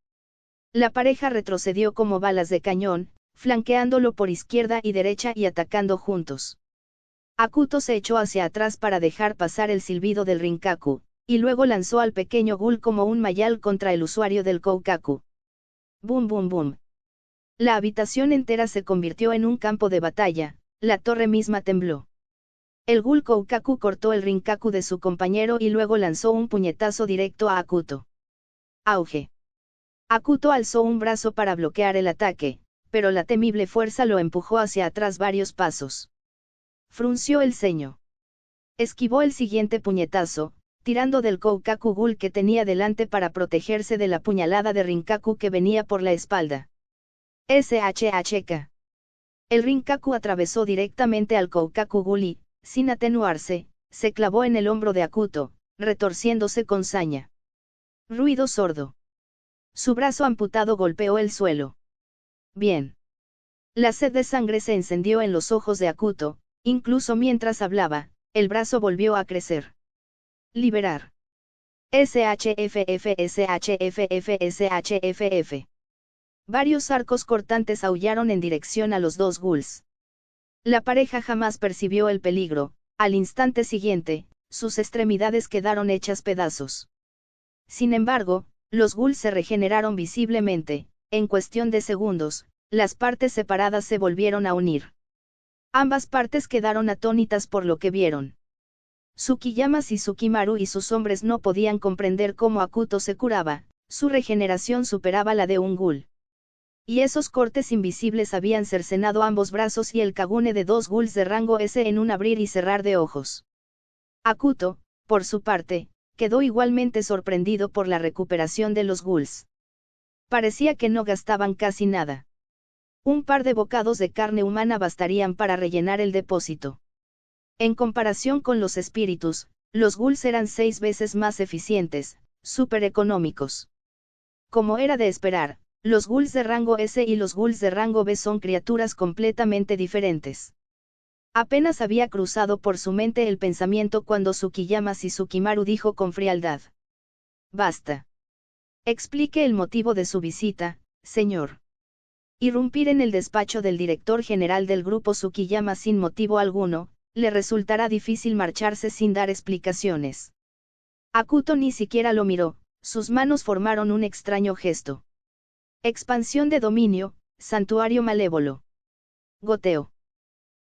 La pareja retrocedió como balas de cañón, flanqueándolo por izquierda y derecha y atacando juntos. Akuto se echó hacia atrás para dejar pasar el silbido del Rinkaku, y luego lanzó al pequeño ghoul como un mayal contra el usuario del Koukaku. Boom boom boom. La habitación entera se convirtió en un campo de batalla, la torre misma tembló. El ghoul Koukaku cortó el Rinkaku de su compañero y luego lanzó un puñetazo directo a Akuto. Auge. Akuto alzó un brazo para bloquear el ataque, pero la temible fuerza lo empujó hacia atrás varios pasos. Frunció el ceño. Esquivó el siguiente puñetazo, tirando del Koukaku ghoul que tenía delante para protegerse de la puñalada de Rinkaku que venía por la espalda. SHHK. El Rinkaku atravesó directamente al Koukaku Ghoul y, sin atenuarse, se clavó en el hombro de Akuto, retorciéndose con saña. Ruido sordo. Su brazo amputado golpeó el suelo. Bien. La sed de sangre se encendió en los ojos de Akuto, incluso mientras hablaba, el brazo volvió a crecer. Liberar. SHFF. Varios arcos cortantes aullaron en dirección a los dos ghouls. La pareja jamás percibió el peligro, al instante siguiente, sus extremidades quedaron hechas pedazos. Sin embargo, los ghouls se regeneraron visiblemente, en cuestión de segundos, las partes separadas se volvieron a unir. Ambas partes quedaron atónitas por lo que vieron. Tsukiyama Sukimaru y sus hombres no podían comprender cómo Akuto se curaba, su regeneración superaba la de un ghoul. Y esos cortes invisibles habían cercenado ambos brazos y el Kagune de dos ghouls de rango S en un abrir y cerrar de ojos. Akuto, por su parte, quedó igualmente sorprendido por la recuperación de los ghouls. Parecía que no gastaban casi nada. Un par de bocados de carne humana bastarían para rellenar el depósito. En comparación con los espíritus, los ghouls eran 6 veces más eficientes, súper económicos. Como era de esperar, los ghouls de rango S y los ghouls de rango B son criaturas completamente diferentes. Apenas había cruzado por su mente el pensamiento cuando Tsukiyama Sukimaru dijo con frialdad: «Basta. Explique el motivo de su visita, señor». Irrumpir en el despacho del director general del grupo Tsukiyama sin motivo alguno, le resultará difícil marcharse sin dar explicaciones. Akuto ni siquiera lo miró, sus manos formaron un extraño gesto. Expansión de dominio, santuario malévolo. Goteo.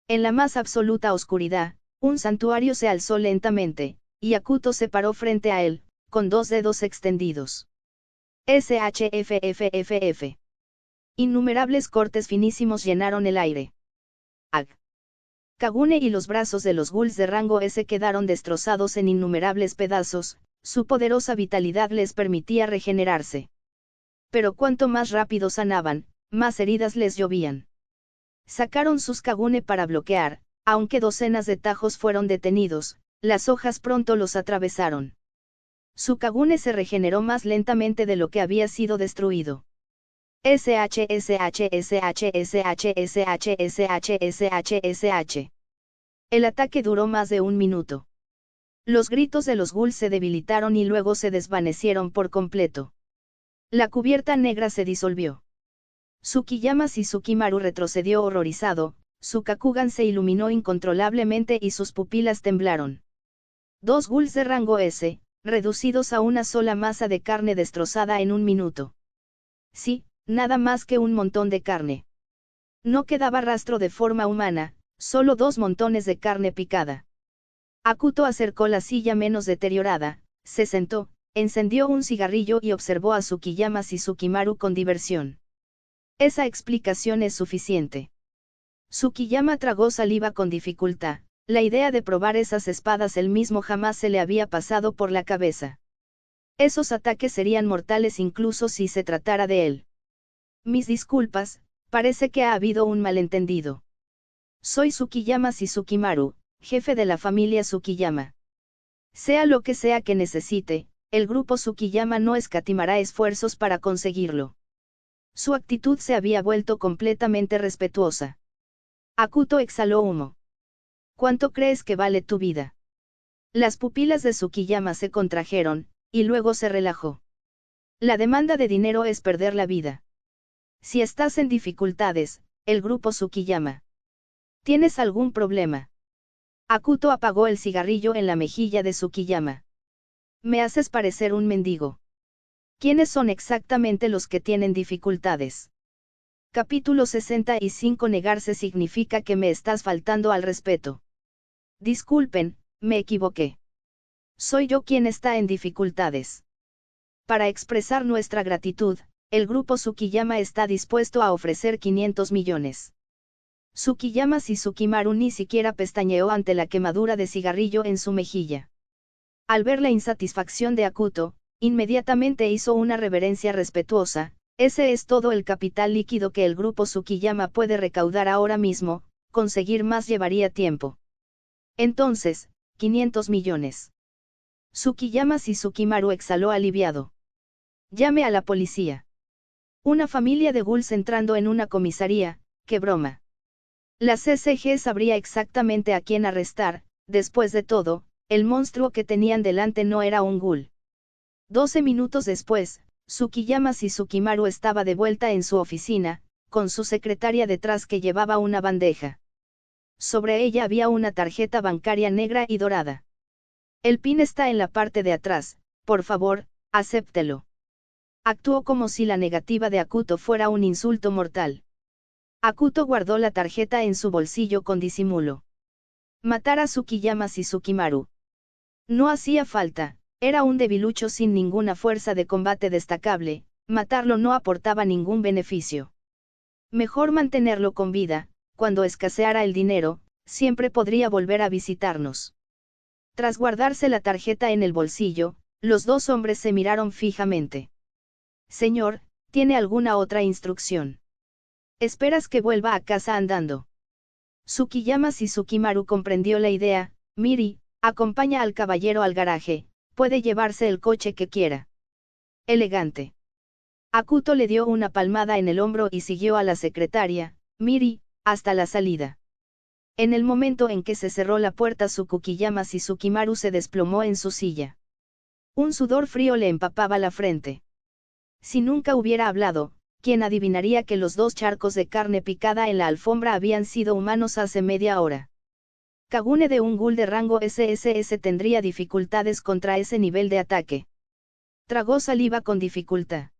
En la más absoluta oscuridad, un santuario se alzó lentamente, y Akuto se paró frente a él, con 2 dedos extendidos. SHFFFF. Innumerables cortes finísimos llenaron el aire. Ag. Kagune y los brazos de los ghouls de rango S quedaron destrozados en innumerables pedazos, su poderosa vitalidad les permitía regenerarse. Pero cuanto más rápido sanaban, más heridas les llovían. Sacaron sus Kagune para bloquear, aunque docenas de tajos fueron detenidos, las hojas pronto los atravesaron. Su Kagune se regeneró más lentamente de lo que había sido destruido. SH. El ataque duró más de 1 minuto. Los gritos de los ghouls se debilitaron y luego se desvanecieron por completo. La cubierta negra se disolvió. Tsukiyama Sukimaru retrocedió horrorizado, su Kakugan se iluminó incontrolablemente y sus pupilas temblaron. 2 ghouls de rango S, reducidos a una sola masa de carne destrozada en 1 minuto. Sí, nada más que un montón de carne. No quedaba rastro de forma humana, solo 2 montones de carne picada. Akuto acercó la silla menos deteriorada, se sentó, encendió un cigarrillo y observó a Tsukiyama Sukimaru con diversión. Esa explicación es suficiente. Tsukiyama tragó saliva con dificultad, la idea de probar esas espadas él mismo jamás se le había pasado por la cabeza. Esos ataques serían mortales incluso si se tratara de él. Mis disculpas, parece que ha habido un malentendido. Soy Tsukiyama Sukimaru, jefe de la familia Tsukiyama. Sea lo que sea que necesite, el grupo Tsukiyama no escatimará esfuerzos para conseguirlo. Su actitud se había vuelto completamente respetuosa. Akuto exhaló humo. ¿Cuánto crees que vale tu vida? Las pupilas de Tsukiyama se contrajeron, y luego se relajó. La demanda de dinero es perder la vida. Si estás en dificultades, el grupo Tsukiyama. ¿Tienes algún problema? Akuto apagó el cigarrillo en la mejilla de Tsukiyama. Me haces parecer un mendigo. ¿Quiénes son exactamente los que tienen dificultades? Capítulo 65. Negarse significa que me estás faltando al respeto. Disculpen, me equivoqué. Soy yo quien está en dificultades. Para expresar nuestra gratitud, el grupo Tsukiyama está dispuesto a ofrecer 500 millones. Tsukiyama Sukimaru ni siquiera pestañeó ante la quemadura de cigarrillo en su mejilla. Al ver la insatisfacción de Akuto, inmediatamente hizo una reverencia respetuosa, Ese es todo el capital líquido que el grupo Tsukiyama puede recaudar ahora mismo, conseguir más llevaría tiempo. Entonces, 500 millones. Tsukiyama Suzukimaru exhaló aliviado. Llame a la policía. Una familia de ghouls entrando en una comisaría, qué broma. La CCG sabría exactamente a quién arrestar, después de todo, el monstruo que tenían delante no era un ghoul. 12 minutos después, Tsukiyama Suzukimaru estaba de vuelta en su oficina, con su secretaria detrás que llevaba una bandeja. Sobre ella había una tarjeta bancaria negra y dorada. El PIN está en la parte de atrás, por favor, acéptelo. Actuó como si la negativa de Akuto fuera un insulto mortal. Akuto guardó la tarjeta en su bolsillo con disimulo. Matar a Tsukiyama Suzukimaru. No hacía falta, era un debilucho sin ninguna fuerza de combate destacable, matarlo no aportaba ningún beneficio. Mejor mantenerlo con vida, cuando escaseara el dinero, siempre podría volver a visitarnos. Tras guardarse la tarjeta en el bolsillo, los dos hombres se miraron fijamente. Señor, ¿tiene alguna otra instrucción? ¿Esperas que vuelva a casa andando? Tsukiyama Suzukimaru comprendió la idea. Miri, acompaña al caballero al garaje, puede llevarse el coche que quiera. Elegante. Akuto le dio una palmada en el hombro y siguió a la secretaria, Miri, hasta la salida. En el momento en que se cerró la puerta Tsukiyama Suzukimaru se desplomó en su silla. Un sudor frío le empapaba la frente. Si nunca hubiera hablado, ¿quién adivinaría que los dos charcos de carne picada en la alfombra habían sido humanos hace media hora? Kagune de un ghoul de rango SSS tendría dificultades contra ese nivel de ataque. Tragó saliva con dificultad.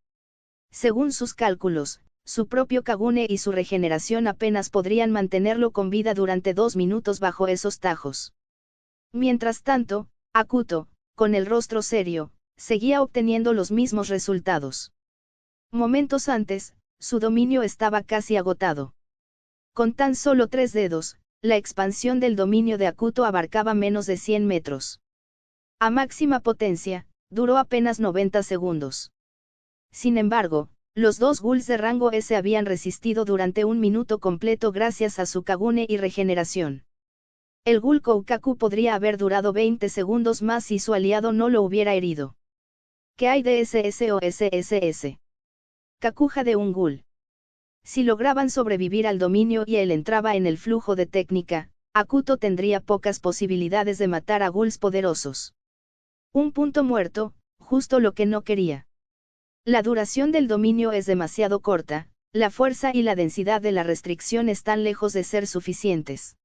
Según sus cálculos, su propio Kagune y su regeneración apenas podrían mantenerlo con vida durante 2 minutos bajo esos tajos. Mientras tanto, Akuto, con el rostro serio, seguía obteniendo los mismos resultados. Momentos antes, su dominio estaba casi agotado. Con tan solo 3 dedos, la expansión del dominio de Akuto abarcaba menos de 100 metros. A máxima potencia, duró apenas 90 segundos. Sin embargo, los dos ghouls de rango S habían resistido durante 1 minuto completo gracias a su Kagune y regeneración. El ghoul Koukaku podría haber durado 20 segundos más si su aliado no lo hubiera herido. ¿Qué hay de SS o SSS? Kakuja de un ghoul. Si lograban sobrevivir al dominio y él entraba en el flujo de técnica, Akuto tendría pocas posibilidades de matar a ghouls poderosos. Un punto muerto, justo lo que no quería. La duración del dominio es demasiado corta, la fuerza y la densidad de la restricción están lejos de ser suficientes.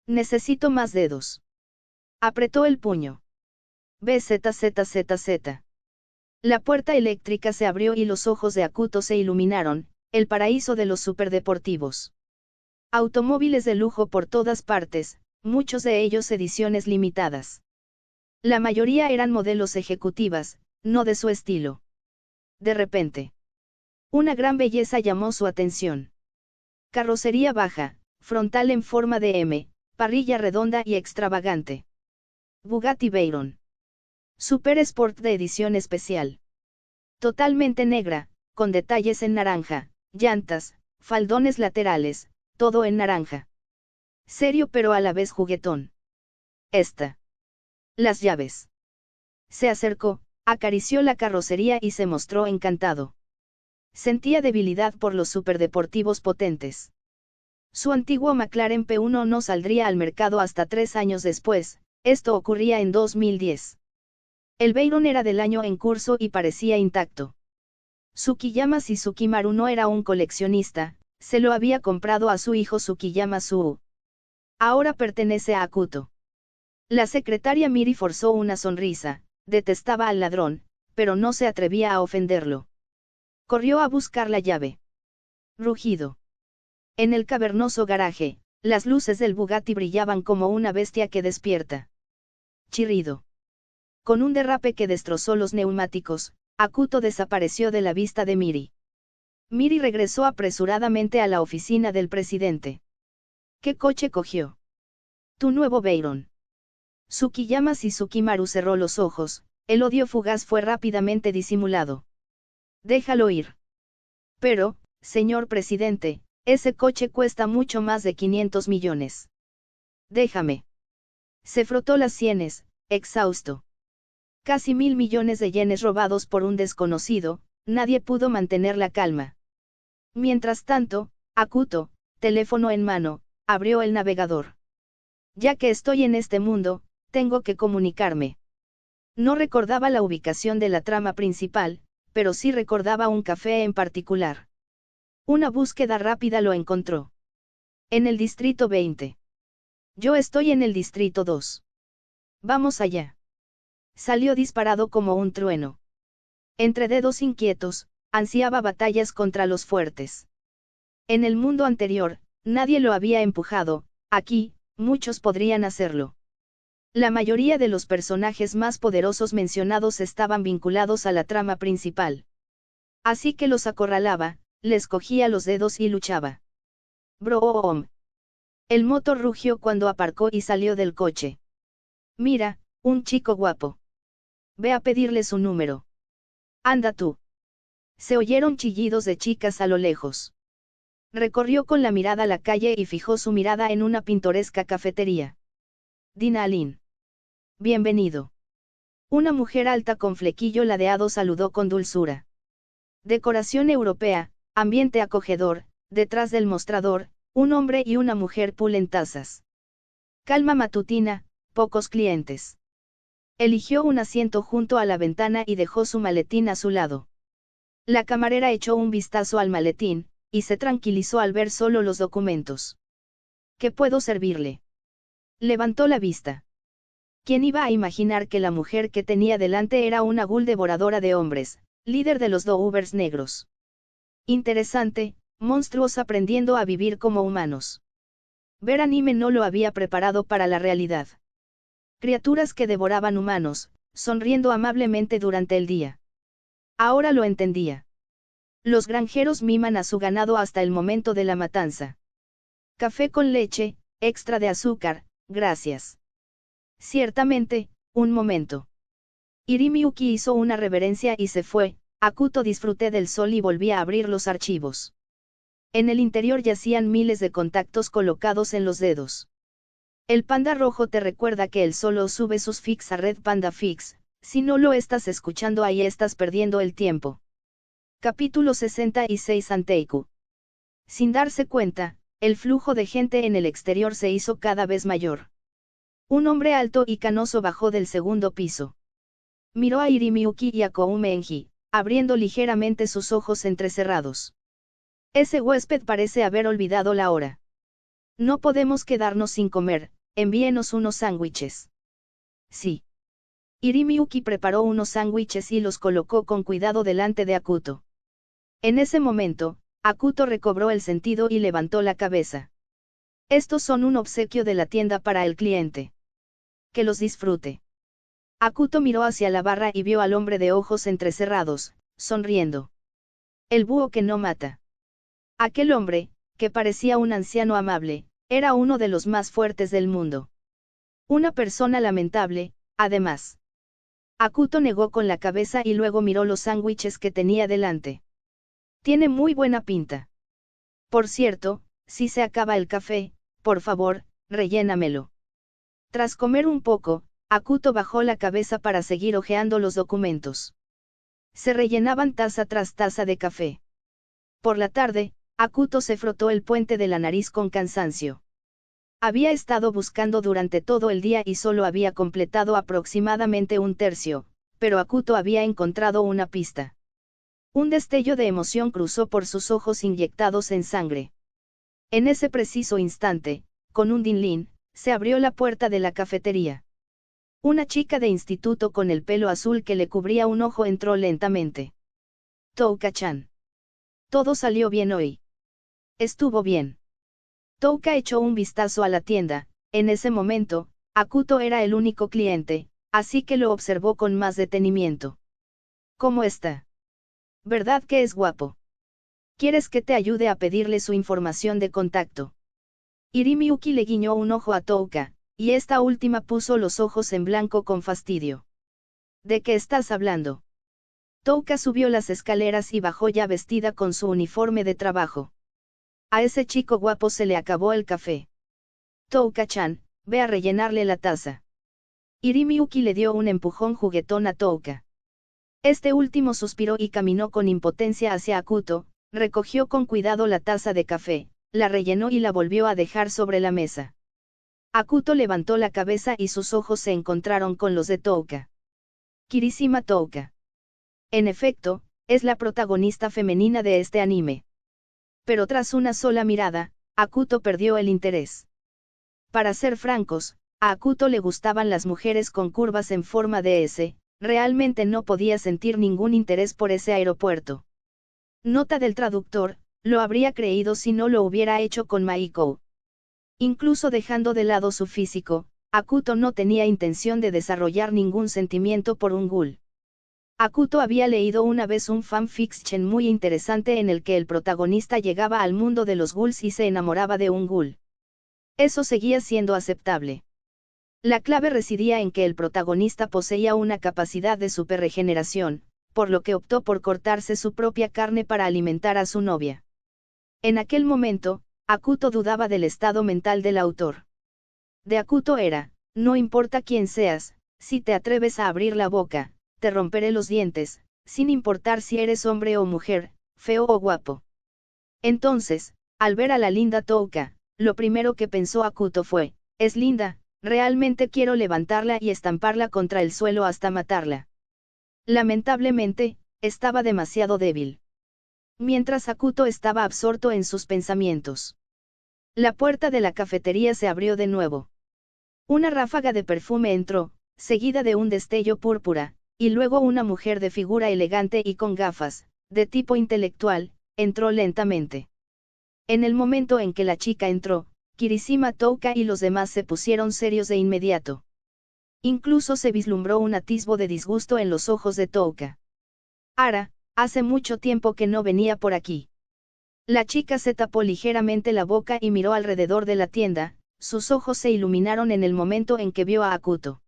Necesito más dedos. Apretó el puño. BZZZZ. La puerta eléctrica se abrió y los ojos de Akuto se iluminaron, el paraíso de los superdeportivos. Automóviles de lujo por todas partes, muchos de ellos ediciones limitadas. La mayoría eran modelos ejecutivas, no de su estilo. De repente, una gran belleza llamó su atención. Carrocería baja, frontal en forma de M, parrilla redonda y extravagante. Bugatti Veyron. Super Sport de edición especial. Totalmente negra, con detalles en naranja, llantas, faldones laterales, todo en naranja. Serio pero a la vez juguetón. Esta. Las llaves. Se acercó, acarició la carrocería y se mostró encantado. Sentía debilidad por los superdeportivos potentes. Su antiguo McLaren P1 no saldría al mercado hasta 3 años después, esto ocurría en 2010. El Veyron era del año en curso y parecía intacto. Tsukiyama Suzukimaru no era un coleccionista, se lo había comprado a su hijo Tsukiyama Suu. Ahora pertenece a Akuto. La secretaria Miri forzó una sonrisa, detestaba al ladrón, pero no se atrevía a ofenderlo. Corrió a buscar la llave. Rugido. En el cavernoso garaje, las luces del Bugatti brillaban como una bestia que despierta. Chirrido. Con un derrape que destrozó los neumáticos, Akuto desapareció de la vista de Miri. Miri regresó apresuradamente a la oficina del presidente. ¿Qué coche cogió? Tu nuevo Veyron. Tsukiyama Suzukimaru cerró los ojos, el odio fugaz fue rápidamente disimulado. Déjalo ir. Pero, señor presidente, ese coche cuesta mucho más de 500 millones. Déjame. Se frotó las sienes, exhausto. Casi 1.000 millones de yenes robados por un desconocido, nadie pudo mantener la calma. Mientras tanto, Akuto, teléfono en mano, abrió el navegador. Ya que estoy en este mundo, tengo que comunicarme. No recordaba la ubicación de la trama principal, pero sí recordaba un café en particular. Una búsqueda rápida lo encontró. En el distrito 20. Yo estoy en el distrito 2. Vamos allá. Salió disparado como un trueno. Entre dedos inquietos, ansiaba batallas contra los fuertes. En el mundo anterior, nadie lo había empujado, aquí, muchos podrían hacerlo. La mayoría de los personajes más poderosos mencionados estaban vinculados a la trama principal. Así que los acorralaba, les cogía los dedos y luchaba. Broom. El motor rugió cuando aparcó y salió del coche. Mira, un chico guapo. Ve a pedirle su número. Anda tú. Se oyeron chillidos de chicas a lo lejos. Recorrió con la mirada la calle y fijó su mirada en una pintoresca cafetería. Dina Alin. Bienvenido. Una mujer alta con flequillo ladeado saludó con dulzura. Decoración europea, ambiente acogedor, detrás del mostrador, un hombre y una mujer pulen tazas. Calma matutina, pocos clientes. Eligió un asiento junto a la ventana y dejó su maletín a su lado. La camarera echó un vistazo al maletín, y se tranquilizó al ver solo los documentos. ¿Qué puedo servirle? Levantó la vista. ¿Quién iba a imaginar que la mujer que tenía delante era una ghoul devoradora de hombres, líder de los Doubers negros? Interesante, monstruos aprendiendo a vivir como humanos. Ver anime no lo había preparado para la realidad. Criaturas que devoraban humanos, sonriendo amablemente durante el día. Ahora lo entendía. Los granjeros miman a su ganado hasta el momento de la matanza. Café con leche, extra de azúcar, gracias. Ciertamente, un momento. Irimiuki hizo una reverencia y se fue. Akuto disfruté del sol y volví a abrir los archivos. En el interior yacían miles de contactos colocados en los dedos. El panda rojo te recuerda que él solo sube sus fics a Red Panda Fix, si no lo estás escuchando ahí estás perdiendo el tiempo. Capítulo 66 Anteiku. Sin darse cuenta, el flujo de gente en el exterior se hizo cada vez mayor. Un hombre alto y canoso bajó del segundo piso. Miró a Irimiuki y a Koume Enji, abriendo ligeramente sus ojos entrecerrados. Ese huésped parece haber olvidado la hora. No podemos quedarnos sin comer, envíenos unos sándwiches. Sí. Irimiuki preparó unos sándwiches y los colocó con cuidado delante de Akuto. En ese momento, Akuto recobró el sentido y levantó la cabeza. Estos son un obsequio de la tienda para el cliente. Que los disfrute. Akuto miró hacia la barra y vio al hombre de ojos entrecerrados, sonriendo. El búho que no mata. Aquel hombre, que parecía un anciano amable, era uno de los más fuertes del mundo. Una persona lamentable, además. Akuto negó con la cabeza y luego miró los sándwiches que tenía delante. Tiene muy buena pinta. Por cierto, si se acaba el café, por favor, rellénamelo. Tras comer un poco, Akuto bajó la cabeza para seguir hojeando los documentos. Se rellenaban taza tras taza de café. Por la tarde, Akuto se frotó el puente de la nariz con cansancio. Había estado buscando durante todo el día y solo había completado aproximadamente un tercio, pero Akuto había encontrado una pista. Un destello de emoción cruzó por sus ojos inyectados en sangre. En ese preciso instante, con un dinlin, se abrió la puerta de la cafetería. Una chica de instituto con el pelo azul que le cubría un ojo entró lentamente. Touka-chan. Todo salió bien hoy. Estuvo bien. Touka echó un vistazo a la tienda. En ese momento, Akuto era el único cliente, así que lo observó con más detenimiento. ¿Cómo está? ¿Verdad que es guapo? ¿Quieres que te ayude a pedirle su información de contacto? Irimiuki le guiñó un ojo a Touka, y esta última puso los ojos en blanco con fastidio. ¿De qué estás hablando? Touka subió las escaleras y bajó ya vestida con su uniforme de trabajo. A ese chico guapo se le acabó el café. Touka-chan, ve a rellenarle la taza. Irimiuki le dio un empujón juguetón a Touka. Este último suspiró y caminó con impotencia hacia Akuto, recogió con cuidado la taza de café, la rellenó y la volvió a dejar sobre la mesa. Akuto levantó la cabeza y sus ojos se encontraron con los de Touka. Kirishima Touka. En efecto, es la protagonista femenina de este anime. Pero tras una sola mirada, Akuto perdió el interés. Para ser francos, a Akuto le gustaban las mujeres con curvas en forma de S, realmente no podía sentir ningún interés por ese aeropuerto. Nota del traductor, lo habría creído si no lo hubiera hecho con Maiko. Incluso dejando de lado su físico, Akuto no tenía intención de desarrollar ningún sentimiento por un ghoul. Akuto había leído una vez un fanfiction muy interesante en el que el protagonista llegaba al mundo de los ghouls y se enamoraba de un ghoul. Eso seguía siendo aceptable. La clave residía en que el protagonista poseía una capacidad de superregeneración, por lo que optó por cortarse su propia carne para alimentar a su novia. En aquel momento, Akuto dudaba del estado mental del autor. De Akuto era, no importa quién seas, si te atreves a abrir la boca, te romperé los dientes, sin importar si eres hombre o mujer, feo o guapo. Entonces, al ver a la linda Touka, lo primero que pensó Akuto fue, es linda, realmente quiero levantarla y estamparla contra el suelo hasta matarla. Lamentablemente, estaba demasiado débil. Mientras Akuto estaba absorto en sus pensamientos. La puerta de la cafetería se abrió de nuevo. Una ráfaga de perfume entró, seguida de un destello púrpura, y luego una mujer de figura elegante y con gafas, de tipo intelectual, entró lentamente. En el momento en que la chica entró, Kirishima Touka y los demás se pusieron serios de inmediato. Incluso se vislumbró un atisbo de disgusto en los ojos de Touka. Ara, hace mucho tiempo que no venía por aquí. La chica se tapó ligeramente la boca y miró alrededor de la tienda, sus ojos se iluminaron en el momento en que vio a Akuto.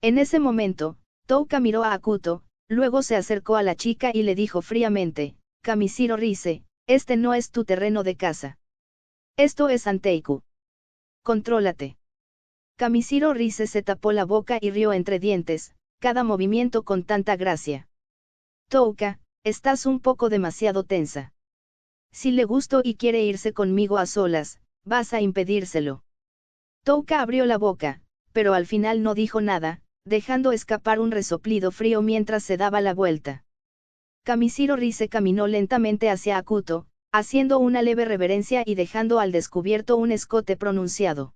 En ese momento, Touka miró a Akuto, luego se acercó a la chica y le dijo fríamente, Kamishiro Rise, este no es tu terreno de caza. Esto es Anteiku. Contrólate. Kamishiro Rise se tapó la boca y rió entre dientes, cada movimiento con tanta gracia. Touka, estás un poco demasiado tensa. Si le gusto y quiere irse conmigo a solas, vas a impedírselo. Touka abrió la boca, pero al final no dijo nada, dejando escapar un resoplido frío mientras se daba la vuelta. Kamishiro Rise caminó lentamente hacia Akuto, haciendo una leve reverencia y dejando al descubierto un escote pronunciado.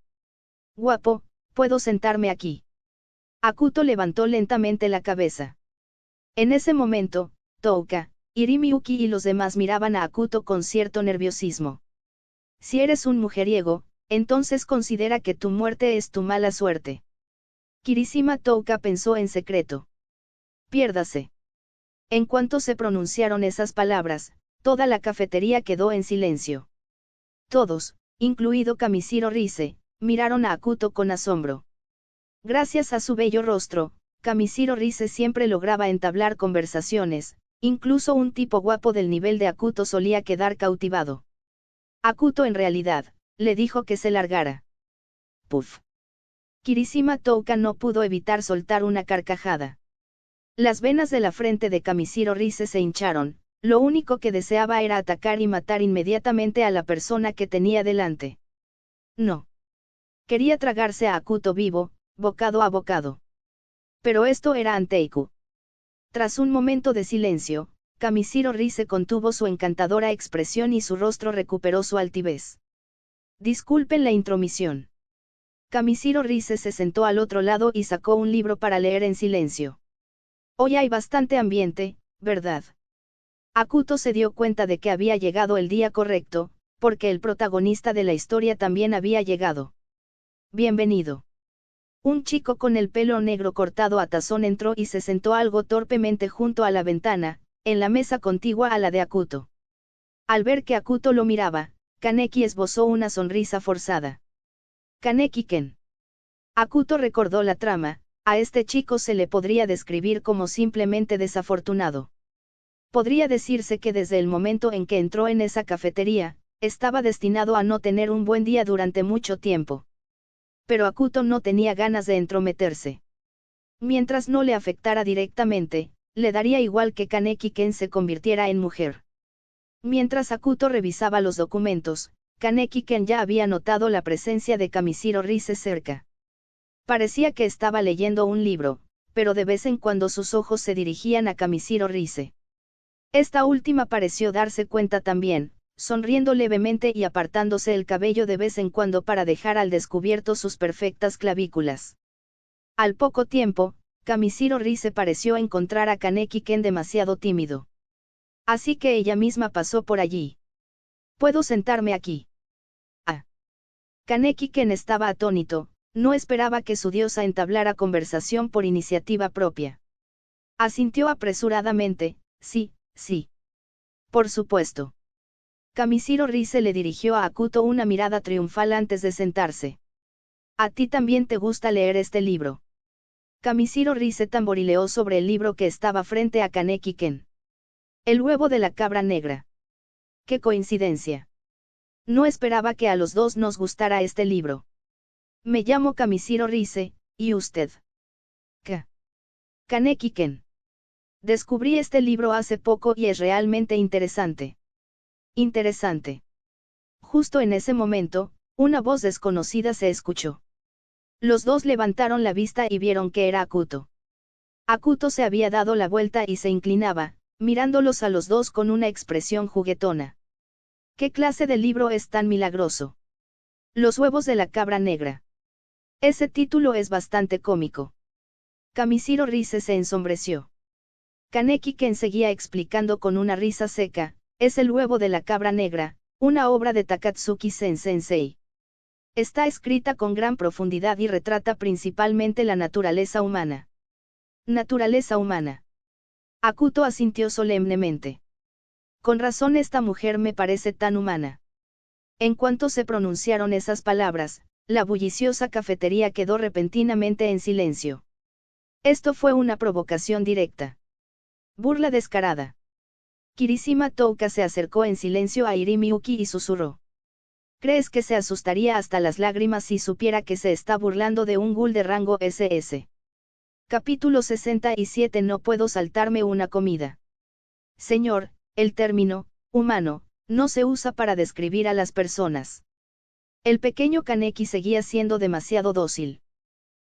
Guapo, ¿puedo sentarme aquí? Akuto levantó lentamente la cabeza. En ese momento, Touka, Irimiuki y los demás miraban a Akuto con cierto nerviosismo. Si eres un mujeriego, entonces considera que tu muerte es tu mala suerte. Kirishima Touka pensó en secreto. Piérdase. En cuanto se pronunciaron esas palabras, toda la cafetería quedó en silencio. Todos, incluido Kamishiro Rise, miraron a Akuto con asombro. Gracias a su bello rostro, Kamishiro Rise siempre lograba entablar conversaciones, incluso un tipo guapo del nivel de Akuto solía quedar cautivado. Akuto en realidad, le dijo que se largara. Puff. Kirishima Touka no pudo evitar soltar una carcajada. Las venas de la frente de Kamishiro Rise se hincharon, lo único que deseaba era atacar y matar inmediatamente a la persona que tenía delante. No. Quería tragarse a Akuto vivo, bocado a bocado. Pero esto era Anteiku. Tras un momento de silencio, Kamishiro Rise contuvo su encantadora expresión y su rostro recuperó su altivez. Disculpen la intromisión. Kamishiro Rise se sentó al otro lado y sacó un libro para leer en silencio. Hoy hay bastante ambiente, ¿verdad? Akuto se dio cuenta de que había llegado el día correcto, porque el protagonista de la historia también había llegado. Bienvenido. Un chico con el pelo negro cortado a tazón entró y se sentó algo torpemente junto a la ventana, en la mesa contigua a la de Akuto. Al ver que Akuto lo miraba, Kaneki esbozó una sonrisa forzada. Kaneki-ken. Akuto recordó la trama, a este chico se le podría describir como simplemente desafortunado. Podría decirse que desde el momento en que entró en esa cafetería, estaba destinado a no tener un buen día durante mucho tiempo. Pero Akuto no tenía ganas de entrometerse. Mientras no le afectara directamente, le daría igual que Kaneki-ken se convirtiera en mujer. Mientras Akuto revisaba los documentos, Kaneki-ken ya había notado la presencia de Kamishiro Rise cerca. Parecía que estaba leyendo un libro, pero de vez en cuando sus ojos se dirigían a Kamishiro Rise. Esta última pareció darse cuenta también, sonriendo levemente y apartándose el cabello de vez en cuando para dejar al descubierto sus perfectas clavículas. Al poco tiempo, Kamishiro Rise pareció encontrar a Kaneki-ken demasiado tímido. Así que ella misma pasó por allí. ¿Puedo sentarme aquí? Ah. Kaneki-ken estaba atónito, no esperaba que su diosa entablara conversación por iniciativa propia. Asintió apresuradamente, sí, sí. Por supuesto. Kamishiro Rise le dirigió a Akuto una mirada triunfal antes de sentarse. ¿A ti también te gusta leer este libro? Kamishiro Rise tamborileó sobre el libro que estaba frente a Kaneki-ken. El huevo de la cabra negra. ¡Qué coincidencia! No esperaba que a los dos nos gustara este libro. Me llamo Kamishiro Rise, ¿y usted? ¿Qué? Kaneki-ken. Descubrí este libro hace poco y es realmente interesante. Interesante. Justo en ese momento, una voz desconocida se escuchó. Los dos levantaron la vista y vieron que era Akuto. Akuto se había dado la vuelta y se inclinaba, mirándolos a los dos con una expresión juguetona. ¿Qué clase de libro es tan milagroso? Los huevos de la cabra negra. Ese título es bastante cómico. Kamishiro Rise se ensombreció. Kaneki-ken seguía explicando con una risa seca, es el huevo de la cabra negra, una obra de Takatsuki Sensei. Está escrita con gran profundidad y retrata principalmente la naturaleza humana. Naturaleza humana. Akuto asintió solemnemente. Con razón esta mujer me parece tan humana. En cuanto se pronunciaron esas palabras, la bulliciosa cafetería quedó repentinamente en silencio. Esto fue una provocación directa. Burla descarada. Kirishima Touka se acercó en silencio a Irimiuki y susurró. ¿Crees que se asustaría hasta las lágrimas si supiera que se está burlando de un ghoul de rango SS? Capítulo 67. No puedo saltarme una comida. Señor, el término, humano, no se usa para describir a las personas. El pequeño Kaneki seguía siendo demasiado dócil.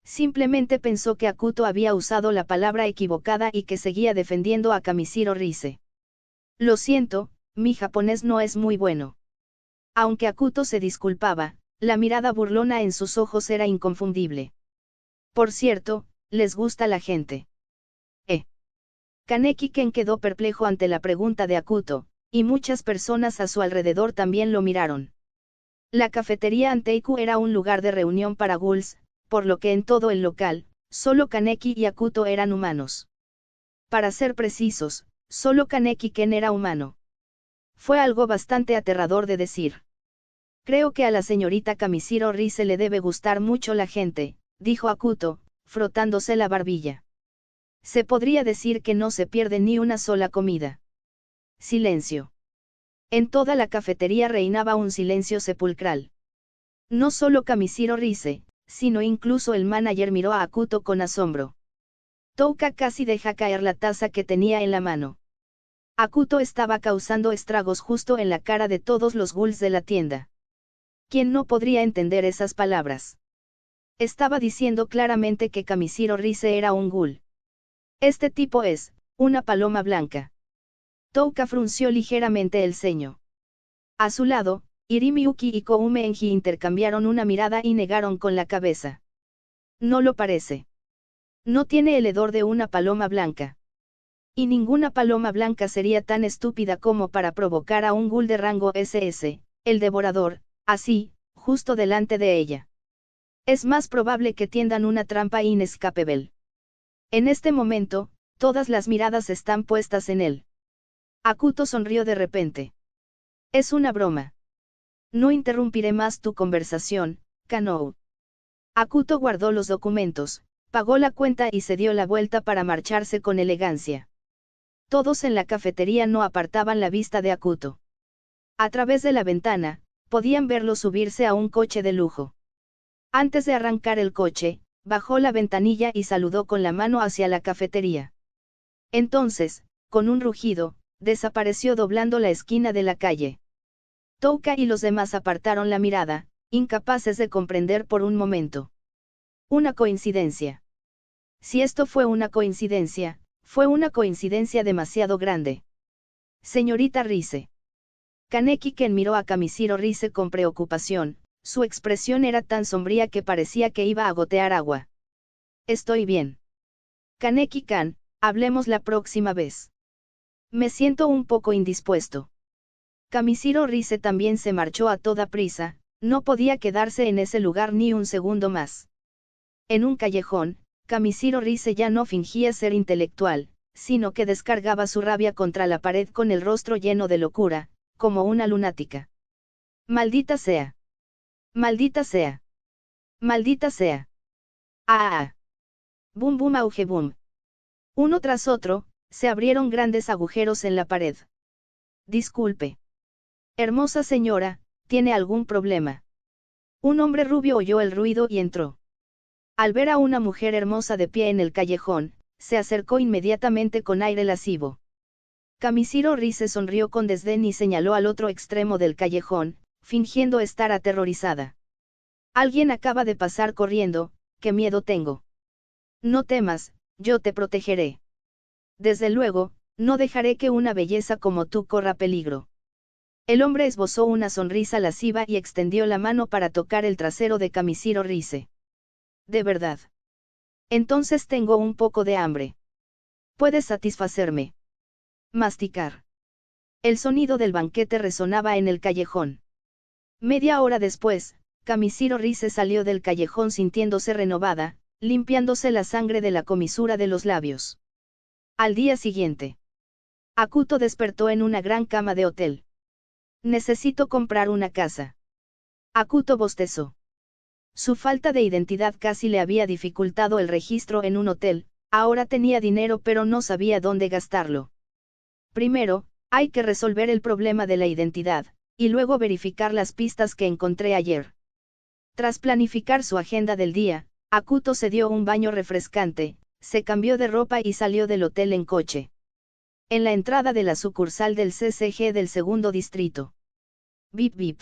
Simplemente pensó que Akuto había usado la palabra equivocada y que seguía defendiendo a Kamishiro Rise. Lo siento, mi japonés no es muy bueno. Aunque Akuto se disculpaba, la mirada burlona en sus ojos era inconfundible. Por cierto, ¿les gusta la gente? Kaneki-ken quedó perplejo ante la pregunta de Akuto, y muchas personas a su alrededor también lo miraron. La cafetería Anteiku era un lugar de reunión para ghouls, por lo que en todo el local, solo Kaneki y Akuto eran humanos. Para ser precisos, solo Kaneki-ken era humano. Fue algo bastante aterrador de decir. Creo que a la señorita Kamishiro Rise le debe gustar mucho la gente, dijo Akuto, frotándose la barbilla. Se podría decir que no se pierde ni una sola comida. Silencio. En toda la cafetería reinaba un silencio sepulcral. No solo Kamishiro Rise, sino incluso el manager miró a Akuto con asombro. Touka casi deja caer la taza que tenía en la mano. Akuto estaba causando estragos justo en la cara de todos los ghouls de la tienda. ¿Quién no podría entender esas palabras? Estaba diciendo claramente que Kamishiro Rise era un ghoul. Este tipo es, una paloma blanca. Touka frunció ligeramente el ceño. A su lado, Irimiuki y Koume Enji intercambiaron una mirada y negaron con la cabeza. No lo parece. No tiene el hedor de una paloma blanca. Y ninguna paloma blanca sería tan estúpida como para provocar a un ghoul de rango SS, el devorador, así, justo delante de ella. Es más probable que tiendan una trampa inescapable. En este momento, todas las miradas están puestas en él. Akuto sonrió de repente. Es una broma. No interrumpiré más tu conversación, Kanou. Akuto guardó los documentos, pagó la cuenta y se dio la vuelta para marcharse con elegancia. Todos en la cafetería no apartaban la vista de Akuto. A través de la ventana, podían verlo subirse a un coche de lujo. Antes de arrancar el coche, bajó la ventanilla y saludó con la mano hacia la cafetería. Entonces, con un rugido, desapareció doblando la esquina de la calle. Touka y los demás apartaron la mirada, incapaces de comprender por un momento. Una coincidencia. Si esto fue una coincidencia, fue una coincidencia demasiado grande. Señorita Rise. Kaneki-ken miró a Kamishiro Rise con preocupación, su expresión era tan sombría que parecía que iba a gotear agua. Estoy bien. Kaneki-kan, hablemos la próxima vez. Me siento un poco indispuesto. Kamishiro Rise también se marchó a toda prisa, no podía quedarse en ese lugar ni un segundo más. En un callejón, Kamishiro Rise ya no fingía ser intelectual, sino que descargaba su rabia contra la pared con el rostro lleno de locura, como una lunática. Maldita sea. Maldita sea. Maldita sea. Ah. Boom boom auge boom. Uno tras otro, se abrieron grandes agujeros en la pared. Disculpe. Hermosa señora, ¿tiene algún problema? Un hombre rubio oyó el ruido y entró. Al ver a una mujer hermosa de pie en el callejón, se acercó inmediatamente con aire lascivo. Kamishiro Rise sonrió con desdén y señaló al otro extremo del callejón, fingiendo estar aterrorizada. Alguien acaba de pasar corriendo, qué miedo tengo. No temas, yo te protegeré. Desde luego, no dejaré que una belleza como tú corra peligro. El hombre esbozó una sonrisa lasciva y extendió la mano para tocar el trasero de Kamishiro Rise. ¿De verdad? Entonces tengo un poco de hambre. ¿Puedes satisfacerme? Masticar. El sonido del banquete resonaba en el callejón. Media hora después, Kamishiro Rise salió del callejón sintiéndose renovada, limpiándose la sangre de la comisura de los labios. Al día siguiente, Akuto despertó en una gran cama de hotel. Necesito comprar una casa. Akuto bostezó. Su falta de identidad casi le había dificultado el registro en un hotel, ahora tenía dinero pero no sabía dónde gastarlo. Primero, hay que resolver el problema de la identidad, y luego verificar las pistas que encontré ayer. Tras planificar su agenda del día, Akuto se dio un baño refrescante, se cambió de ropa y salió del hotel en coche. En la entrada de la sucursal del CCG del segundo distrito. Bip bip.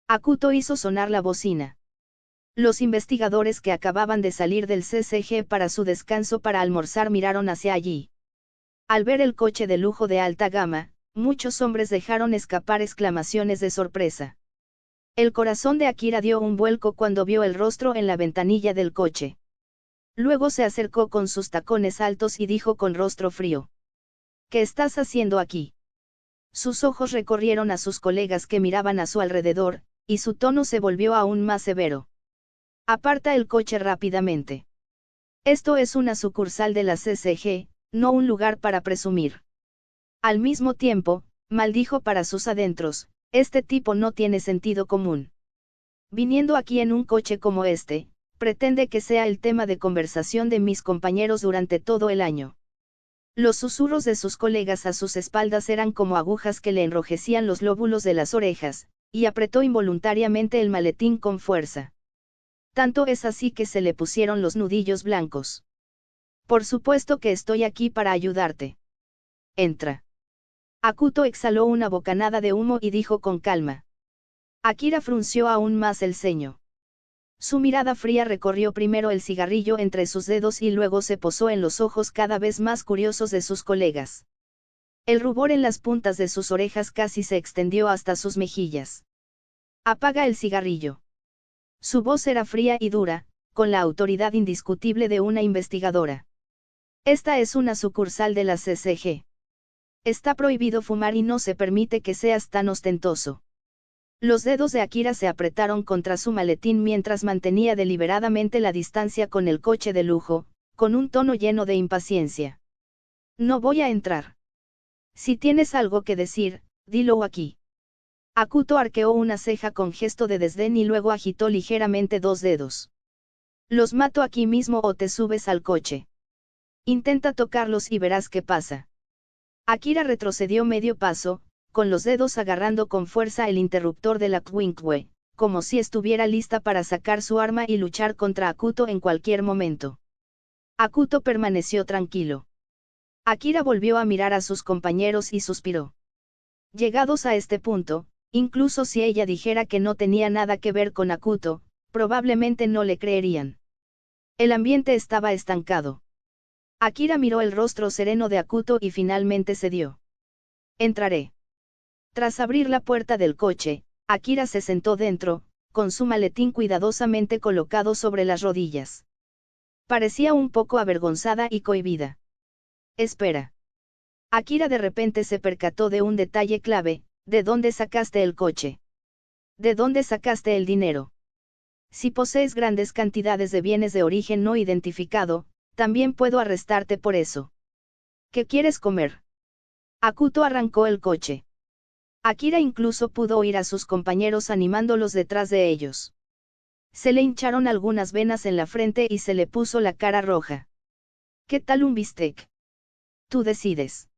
Akuto hizo sonar la bocina. Los investigadores que acababan de salir del CCG para su descanso para almorzar miraron hacia allí. Al ver el coche de lujo de alta gama, muchos hombres dejaron escapar exclamaciones de sorpresa. El corazón de Akira dio un vuelco cuando vio el rostro en la ventanilla del coche. Luego se acercó con sus tacones altos y dijo con rostro frío. ¿Qué estás haciendo aquí? Sus ojos recorrieron a sus colegas que miraban a su alrededor, y su tono se volvió aún más severo. Aparta el coche rápidamente. Esto es una sucursal de la CCG, no un lugar para presumir. Al mismo tiempo, maldijo para sus adentros, este tipo no tiene sentido común. Viniendo aquí en un coche como este, pretende que sea el tema de conversación de mis compañeros durante todo el año. Los susurros de sus colegas a sus espaldas eran como agujas que le enrojecían los lóbulos de las orejas, y apretó involuntariamente el maletín con fuerza. Tanto es así que se le pusieron los nudillos blancos. Por supuesto que estoy aquí para ayudarte. Entra. Akuto exhaló una bocanada de humo y dijo con calma. Akira frunció aún más el ceño. Su mirada fría recorrió primero el cigarrillo entre sus dedos y luego se posó en los ojos cada vez más curiosos de sus colegas. El rubor en las puntas de sus orejas casi se extendió hasta sus mejillas. Apaga el cigarrillo. Su voz era fría y dura, con la autoridad indiscutible de una investigadora. Esta es una sucursal de la CCG. Está prohibido fumar y no se permite que seas tan ostentoso. Los dedos de Akira se apretaron contra su maletín mientras mantenía deliberadamente la distancia con el coche de lujo, con un tono lleno de impaciencia. No voy a entrar. Si tienes algo que decir, dilo aquí. Akuto arqueó una ceja con gesto de desdén y luego agitó ligeramente dos dedos. Los mato aquí mismo o te subes al coche. Intenta tocarlos y verás qué pasa. Akira retrocedió medio paso, con los dedos agarrando con fuerza el interruptor de la Quinkwe, como si estuviera lista para sacar su arma y luchar contra Akuto en cualquier momento. Akuto permaneció tranquilo. Akira volvió a mirar a sus compañeros y suspiró. Llegados a este punto, incluso si ella dijera que no tenía nada que ver con Akuto, probablemente no le creerían. El ambiente estaba estancado. Akira miró el rostro sereno de Akuto y finalmente cedió. Entraré. Tras abrir la puerta del coche, Akira se sentó dentro, con su maletín cuidadosamente colocado sobre las rodillas. Parecía un poco avergonzada y cohibida. Espera. Akira de repente se percató de un detalle clave: ¿de dónde sacaste el coche? ¿De dónde sacaste el dinero? Si posees grandes cantidades de bienes de origen no identificado, también puedo arrestarte por eso. ¿Qué quieres comer? Akuto arrancó el coche. Akira incluso pudo oír a sus compañeros animándolos detrás de ellos. Se le hincharon algunas venas en la frente y se le puso la cara roja. ¿Qué tal un bistec? Tú decides.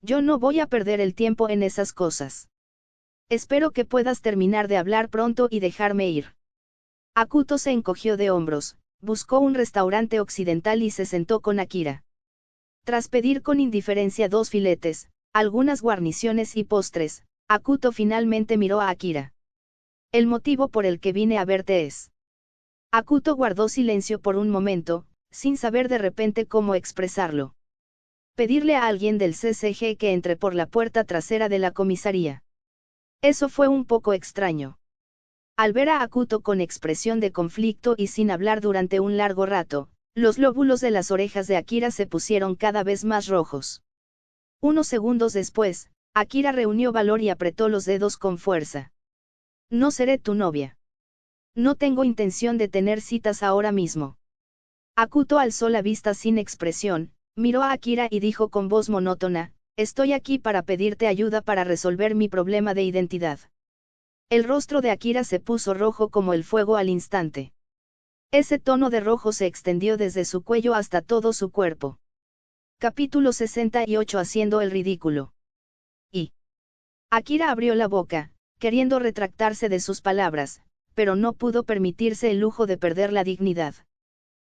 Yo no voy a perder el tiempo en esas cosas. Espero que puedas terminar de hablar pronto y dejarme ir. Akuto se encogió de hombros, buscó un restaurante occidental y se sentó con Akira. Tras pedir con indiferencia 2 filetes, algunas guarniciones y postres, Akuto finalmente miró a Akira. El motivo por el que vine a verte es. Akuto guardó silencio por un momento, sin saber de repente cómo expresarlo. Pedirle a alguien del CCG que entre por la puerta trasera de la comisaría. Eso fue un poco extraño. Al ver a Akuto con expresión de conflicto y sin hablar durante un largo rato, los lóbulos de las orejas de Akira se pusieron cada vez más rojos. Unos segundos después, Akira reunió valor y apretó los dedos con fuerza. No seré tu novia. No tengo intención de tener citas ahora mismo. Akuto alzó la vista sin expresión, miró a Akira y dijo con voz monótona: estoy aquí para pedirte ayuda para resolver mi problema de identidad. El rostro de Akira se puso rojo como el fuego al instante. Ese tono de rojo se extendió desde su cuello hasta todo su cuerpo. Capítulo 68. Haciendo el ridículo. Y Akira abrió la boca, queriendo retractarse de sus palabras, pero no pudo permitirse el lujo de perder la dignidad.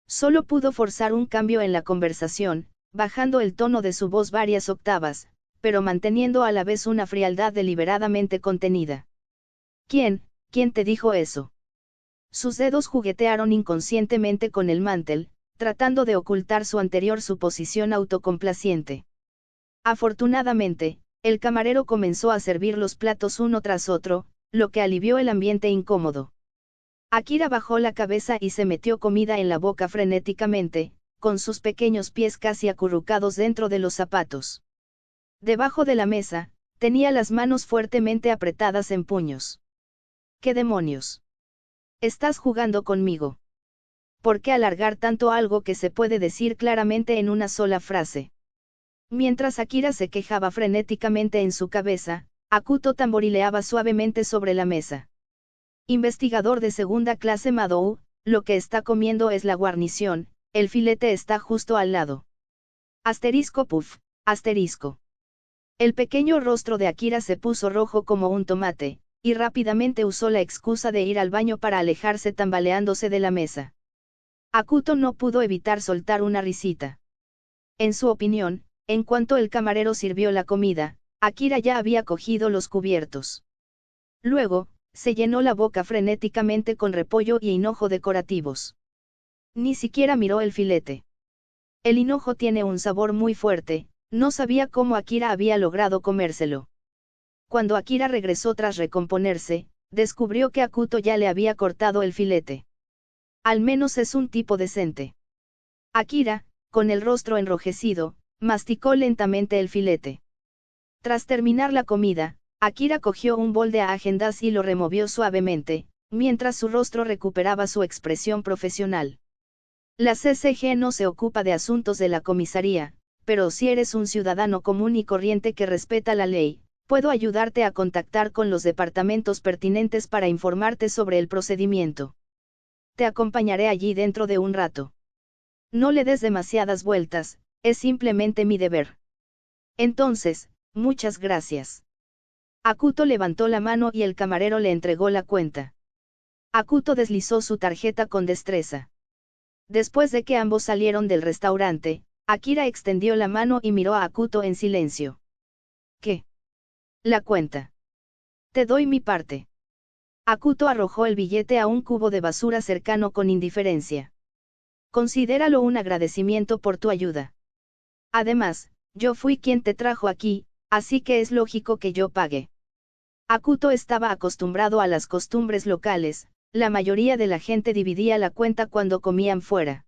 Solo pudo forzar un cambio en la conversación, bajando el tono de su voz varias octavas, pero manteniendo a la vez una frialdad deliberadamente contenida. ¿Quién te dijo eso? Sus dedos juguetearon inconscientemente con el mantel, tratando de ocultar su anterior suposición autocomplaciente. Afortunadamente, el camarero comenzó a servir los platos uno tras otro, lo que alivió el ambiente incómodo. Akira bajó la cabeza y se metió comida en la boca frenéticamente, con sus pequeños pies casi acurrucados dentro de los zapatos. Debajo de la mesa, tenía las manos fuertemente apretadas en puños. ¿Qué demonios? ¿Estás jugando conmigo? ¿Por qué alargar tanto algo que se puede decir claramente en una sola frase? Mientras Akira se quejaba frenéticamente en su cabeza, Akuto tamborileaba suavemente sobre la mesa. Investigador de segunda clase Madou, lo que está comiendo es la guarnición, el filete está justo al lado. Asterisco puff, asterisco. El pequeño rostro de Akira se puso rojo como un tomate, y rápidamente usó la excusa de ir al baño para alejarse tambaleándose de la mesa. Akuto no pudo evitar soltar una risita. En su opinión, en cuanto el camarero sirvió la comida, Akira ya había cogido los cubiertos. Luego, se llenó la boca frenéticamente con repollo y hinojo decorativos. Ni siquiera miró el filete. El hinojo tiene un sabor muy fuerte, no sabía cómo Akira había logrado comérselo. Cuando Akira regresó tras recomponerse, descubrió que Akuto ya le había cortado el filete. Al menos es un tipo decente. Akira, con el rostro enrojecido, masticó lentamente el filete. Tras terminar la comida, Akira cogió un bol de agendas y lo removió suavemente, mientras su rostro recuperaba su expresión profesional. La CCG no se ocupa de asuntos de la comisaría, pero si eres un ciudadano común y corriente que respeta la ley, puedo ayudarte a contactar con los departamentos pertinentes para informarte sobre el procedimiento. Te acompañaré allí dentro de un rato. No le des demasiadas vueltas, es simplemente mi deber. Entonces, muchas gracias. Akuto levantó la mano y el camarero le entregó la cuenta. Akuto deslizó su tarjeta con destreza. Después de que ambos salieron del restaurante, Akira extendió la mano y miró a Akuto en silencio. ¿Qué? La cuenta. Te doy mi parte. Akuto arrojó el billete a un cubo de basura cercano con indiferencia. Considéralo un agradecimiento por tu ayuda. Además, yo fui quien te trajo aquí, así que es lógico que yo pague. Akuto estaba acostumbrado a las costumbres locales, la mayoría de la gente dividía la cuenta cuando comían fuera.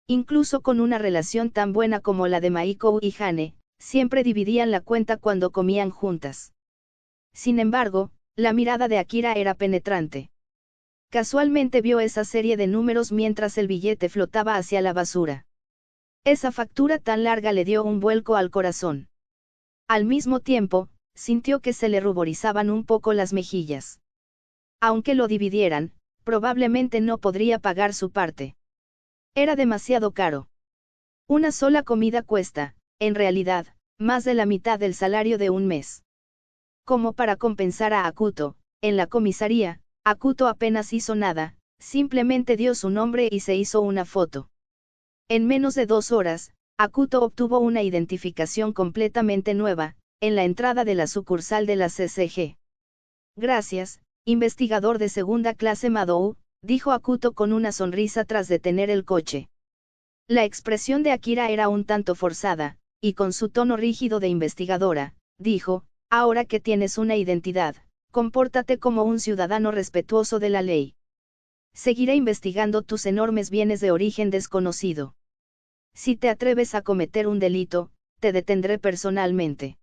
Incluso con una relación tan buena como la de Maiko y Hane, siempre dividían la cuenta cuando comían juntas. Sin embargo, la mirada de Akira era penetrante. Casualmente vio esa serie de números mientras el billete flotaba hacia la basura. Esa factura tan larga le dio un vuelco al corazón. Al mismo tiempo, sintió que se le ruborizaban un poco las mejillas. Aunque lo dividieran, probablemente no podría pagar su parte. Era demasiado caro. Una sola comida cuesta, en realidad, más de la mitad del salario de un mes. Como para compensar a Akuto, en la comisaría, Akuto apenas hizo nada, simplemente dio su nombre y se hizo una foto. En menos de 2 horas, Akuto obtuvo una identificación completamente nueva, en la entrada de la sucursal de la CCG. Gracias, investigador de segunda clase Madou, dijo Akuto con una sonrisa tras detener el coche. La expresión de Akira era un tanto forzada, y con su tono rígido de investigadora, dijo, ahora que tienes una identidad, compórtate como un ciudadano respetuoso de la ley. Seguiré investigando tus enormes bienes de origen desconocido. Si te atreves a cometer un delito, te detendré personalmente.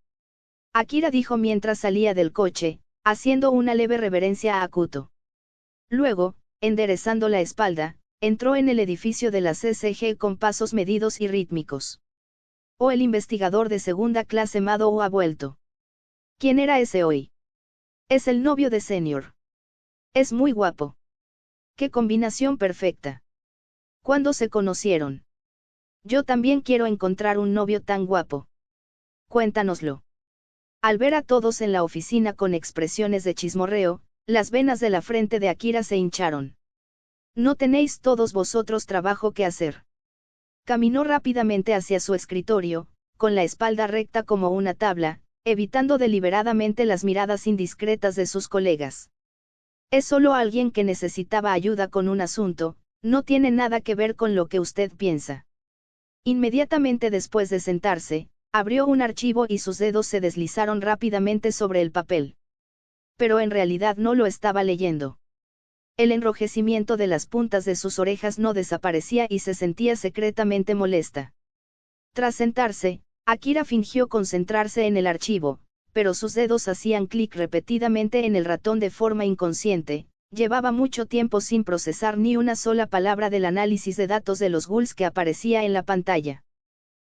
Akira dijo mientras salía del coche, haciendo una leve reverencia a Akuto. Luego, enderezando la espalda, entró en el edificio de la CCG con pasos medidos y rítmicos. El investigador de segunda clase Madou ha vuelto. ¿Quién era ese hoy? Es el novio de Senior. Es muy guapo. ¡Qué combinación perfecta! ¿Cuándo se conocieron? Yo también quiero encontrar un novio tan guapo. Cuéntanoslo. Al ver a todos en la oficina con expresiones de chismorreo, las venas de la frente de Akira se hincharon. ¿No tenéis todos vosotros trabajo que hacer? Caminó rápidamente hacia su escritorio, con la espalda recta como una tabla, evitando deliberadamente las miradas indiscretas de sus colegas. Es solo alguien que necesitaba ayuda con un asunto, no tiene nada que ver con lo que usted piensa. Inmediatamente después de sentarse, abrió un archivo y sus dedos se deslizaron rápidamente sobre el papel. Pero en realidad no lo estaba leyendo. El enrojecimiento de las puntas de sus orejas no desaparecía y se sentía secretamente molesta. Tras sentarse, Akira fingió concentrarse en el archivo, pero sus dedos hacían clic repetidamente en el ratón de forma inconsciente. Llevaba mucho tiempo sin procesar ni una sola palabra del análisis de datos de los ghouls que aparecía en la pantalla.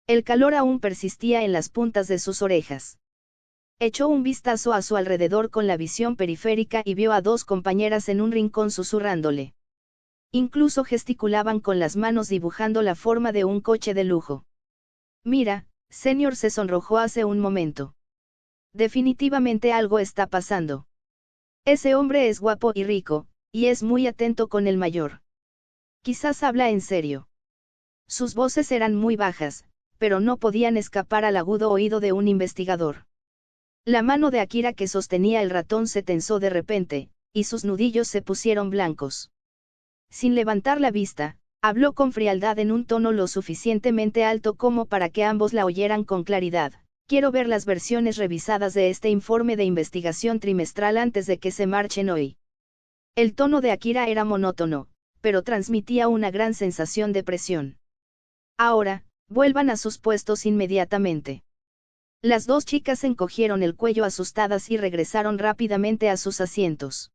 El calor aún persistía en las puntas de sus orejas. Echó un vistazo a su alrededor con la visión periférica y vio a 2 compañeras en un rincón susurrándole. Incluso gesticulaban con las manos dibujando la forma de un coche de lujo. Mira, Senior se sonrojó hace un momento. Definitivamente algo está pasando. Ese hombre es guapo y rico, y es muy atento con el mayor. Quizás habla en serio. Sus voces eran muy bajas, pero no podían escapar al agudo oído de un investigador. La mano de Akira que sostenía el ratón se tensó de repente, y sus nudillos se pusieron blancos. Sin levantar la vista, habló con frialdad en un tono lo suficientemente alto como para que ambos la oyeran con claridad. Quiero ver las versiones revisadas de este informe de investigación trimestral antes de que se marchen hoy. El tono de Akira era monótono, pero transmitía una gran sensación de presión. Ahora, vuelvan a sus puestos inmediatamente. Las 2 chicas encogieron el cuello asustadas y regresaron rápidamente a sus asientos.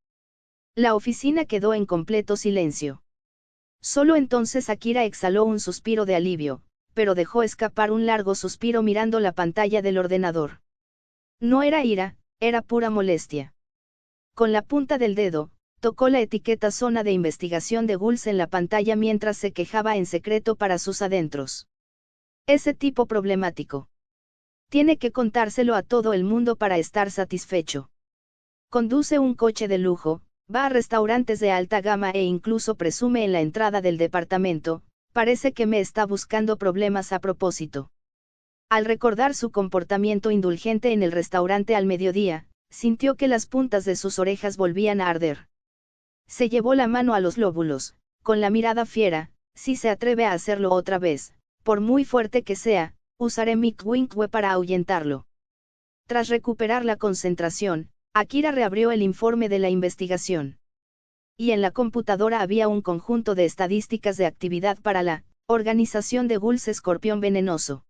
La oficina quedó en completo silencio. Solo entonces Akira exhaló un suspiro de alivio, pero dejó escapar un largo suspiro mirando la pantalla del ordenador. No era ira, era pura molestia. Con la punta del dedo, tocó la etiqueta Zona de Investigación de ghouls en la pantalla mientras se quejaba en secreto para sus adentros. Ese tipo problemático. Tiene que contárselo a todo el mundo para estar satisfecho. Conduce un coche de lujo, va a restaurantes de alta gama e incluso presume en la entrada del departamento, parece que me está buscando problemas a propósito. Al recordar su comportamiento indulgente en el restaurante al mediodía, sintió que las puntas de sus orejas volvían a arder. Se llevó la mano a los lóbulos, con la mirada fiera: si se atreve a hacerlo otra vez, por muy fuerte que sea, usaré mi Kwinkwe para ahuyentarlo. Tras recuperar la concentración, Akira reabrió el informe de la investigación. Y en la computadora había un conjunto de estadísticas de actividad para la organización de Ghouls Escorpión Venenoso.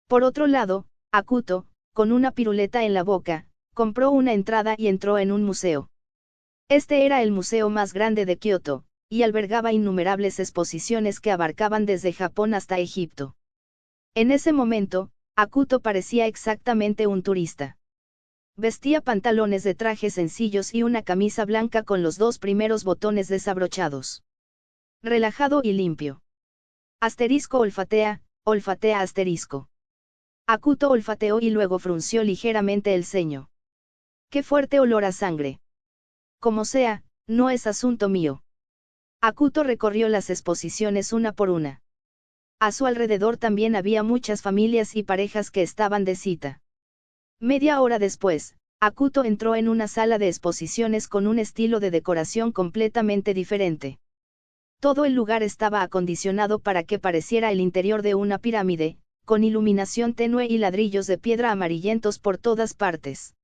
Por otro lado, Akuto, con una piruleta en la boca, compró una entrada y entró en un museo. Este era el museo más grande de Kioto, y albergaba innumerables exposiciones que abarcaban desde Japón hasta Egipto. En ese momento, Akuto parecía exactamente un turista. Vestía pantalones de traje sencillos y una camisa blanca con los dos primeros botones desabrochados. Relajado y limpio. Asterisco olfatea, olfatea asterisco. Akuto olfateó y luego frunció ligeramente el ceño. ¡Qué fuerte olor a sangre! Como sea, no es asunto mío. Akuto recorrió las exposiciones una por una. A su alrededor también había muchas familias y parejas que estaban de cita. Media hora después, Akuto entró en una sala de exposiciones con un estilo de decoración completamente diferente. Todo el lugar estaba acondicionado para que pareciera el interior de una pirámide, con iluminación tenue y ladrillos de piedra amarillentos por todas partes.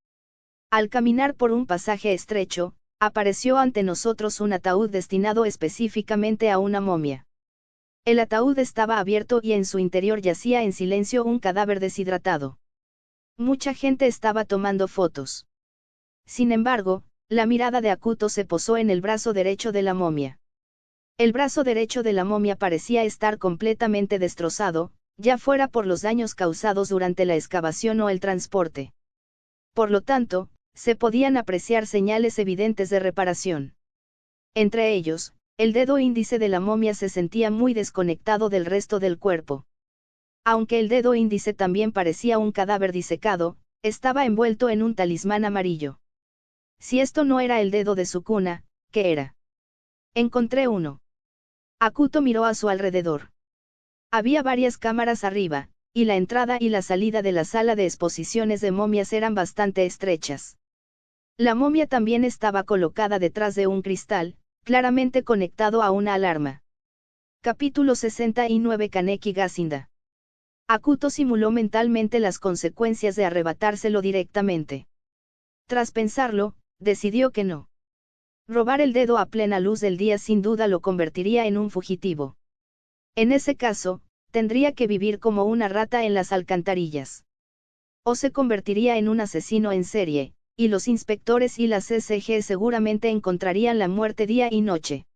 Al caminar por un pasaje estrecho, apareció ante nosotros un ataúd destinado específicamente a una momia. El ataúd estaba abierto y en su interior yacía en silencio un cadáver deshidratado. Mucha gente estaba tomando fotos. Sin embargo, la mirada de Akuto se posó en el brazo derecho de la momia. El brazo derecho de la momia parecía estar completamente destrozado, ya fuera por los daños causados durante la excavación o el transporte. Por lo tanto, se podían apreciar señales evidentes de reparación. Entre ellos, el dedo índice de la momia se sentía muy desconectado del resto del cuerpo. Aunque el dedo índice también parecía un cadáver disecado, estaba envuelto en un talismán amarillo. Si esto no era el dedo de Sukuna, ¿qué era? Encontré uno. Akuto miró a su alrededor. Había varias cámaras arriba, y la entrada y la salida de la sala de exposiciones de momias eran bastante estrechas. La momia también estaba colocada detrás de un cristal, claramente conectado a una alarma. Capítulo 69. Kaneki Gasinda. Akuto simuló mentalmente las consecuencias de arrebatárselo directamente. Tras pensarlo, decidió que no. Robar el dedo a plena luz del día sin duda lo convertiría en un fugitivo. En ese caso, tendría que vivir como una rata en las alcantarillas. O se convertiría en un asesino en serie, y los inspectores y las SG seguramente encontrarían la muerte día y noche.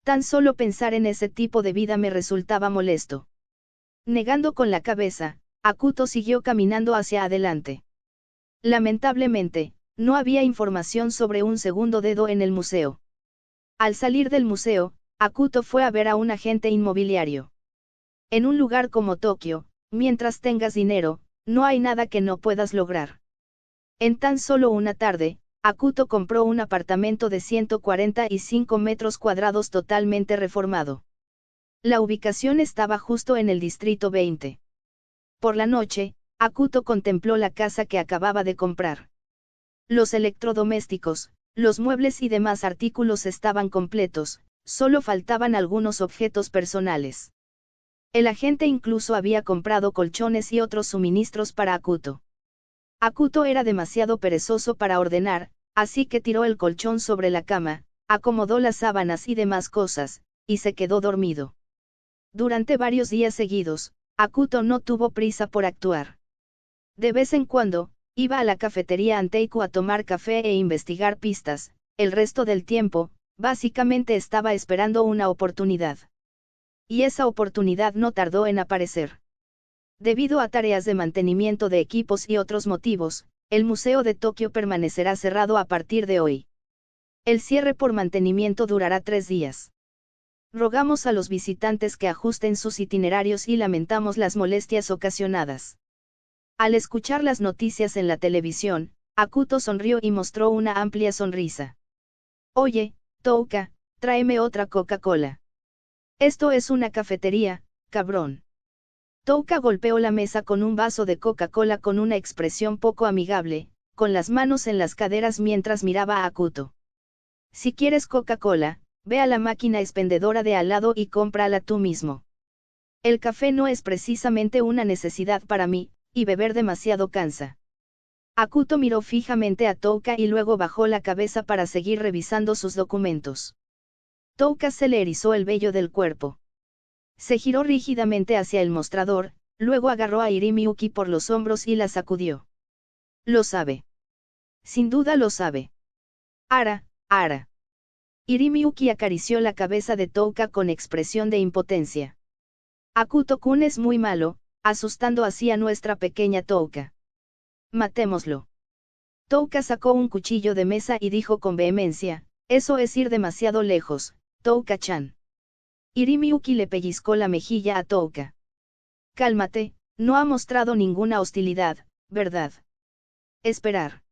Tan solo pensar en ese tipo de vida me resultaba molesto. Negando con la cabeza, Akuto siguió caminando hacia adelante. Lamentablemente, no había información sobre un segundo dedo en el museo. Al salir del museo, Akuto fue a ver a un agente inmobiliario. En un lugar como Tokio, mientras tengas dinero, no hay nada que no puedas lograr. En tan solo una tarde, Akuto compró un apartamento de 145 metros cuadrados totalmente reformado. La ubicación estaba justo en el distrito 20. Por la noche, Akuto contempló la casa que acababa de comprar. Los electrodomésticos, los muebles y demás artículos estaban completos, solo faltaban algunos objetos personales. El agente incluso había comprado colchones y otros suministros para Akuto. Akuto era demasiado perezoso para ordenar, así que tiró el colchón sobre la cama, acomodó las sábanas y demás cosas, y se quedó dormido. Durante varios días seguidos, Akuto no tuvo prisa por actuar. De vez en cuando, iba a la cafetería Anteiku a tomar café e investigar pistas, el resto del tiempo, básicamente estaba esperando una oportunidad. Y esa oportunidad no tardó en aparecer. Debido a tareas de mantenimiento de equipos y otros motivos, el Museo de Tokio permanecerá cerrado a partir de hoy. El cierre por mantenimiento durará 3 días. Rogamos a los visitantes que ajusten sus itinerarios y lamentamos las molestias ocasionadas. Al escuchar las noticias en la televisión, Akuto sonrió y mostró una amplia sonrisa. Oye, Touka, tráeme otra Coca-Cola. Esto es una cafetería, cabrón. Touka golpeó la mesa con un vaso de Coca-Cola con una expresión poco amigable, con las manos en las caderas mientras miraba a Akuto. Si quieres Coca-Cola, ve a la máquina expendedora de al lado y cómprala tú mismo. El café no es precisamente una necesidad para mí, y beber demasiado cansa. Akuto miró fijamente a Touka y luego bajó la cabeza para seguir revisando sus documentos. Touka se le erizó el vello del cuerpo. Se giró rígidamente hacia el mostrador, luego agarró a Irimiuki por los hombros y la sacudió. Lo sabe. Sin duda lo sabe. Ara, Ara. Irimiuki acarició la cabeza de Touka con expresión de impotencia. Akuto-kun es muy malo, asustando así a nuestra pequeña Touka. Matémoslo. Touka sacó un cuchillo de mesa y dijo con vehemencia, eso es ir demasiado lejos, Touka-chan. Irimiuki le pellizcó la mejilla a Touka. Cálmate, no ha mostrado ninguna hostilidad, ¿verdad? Esperar.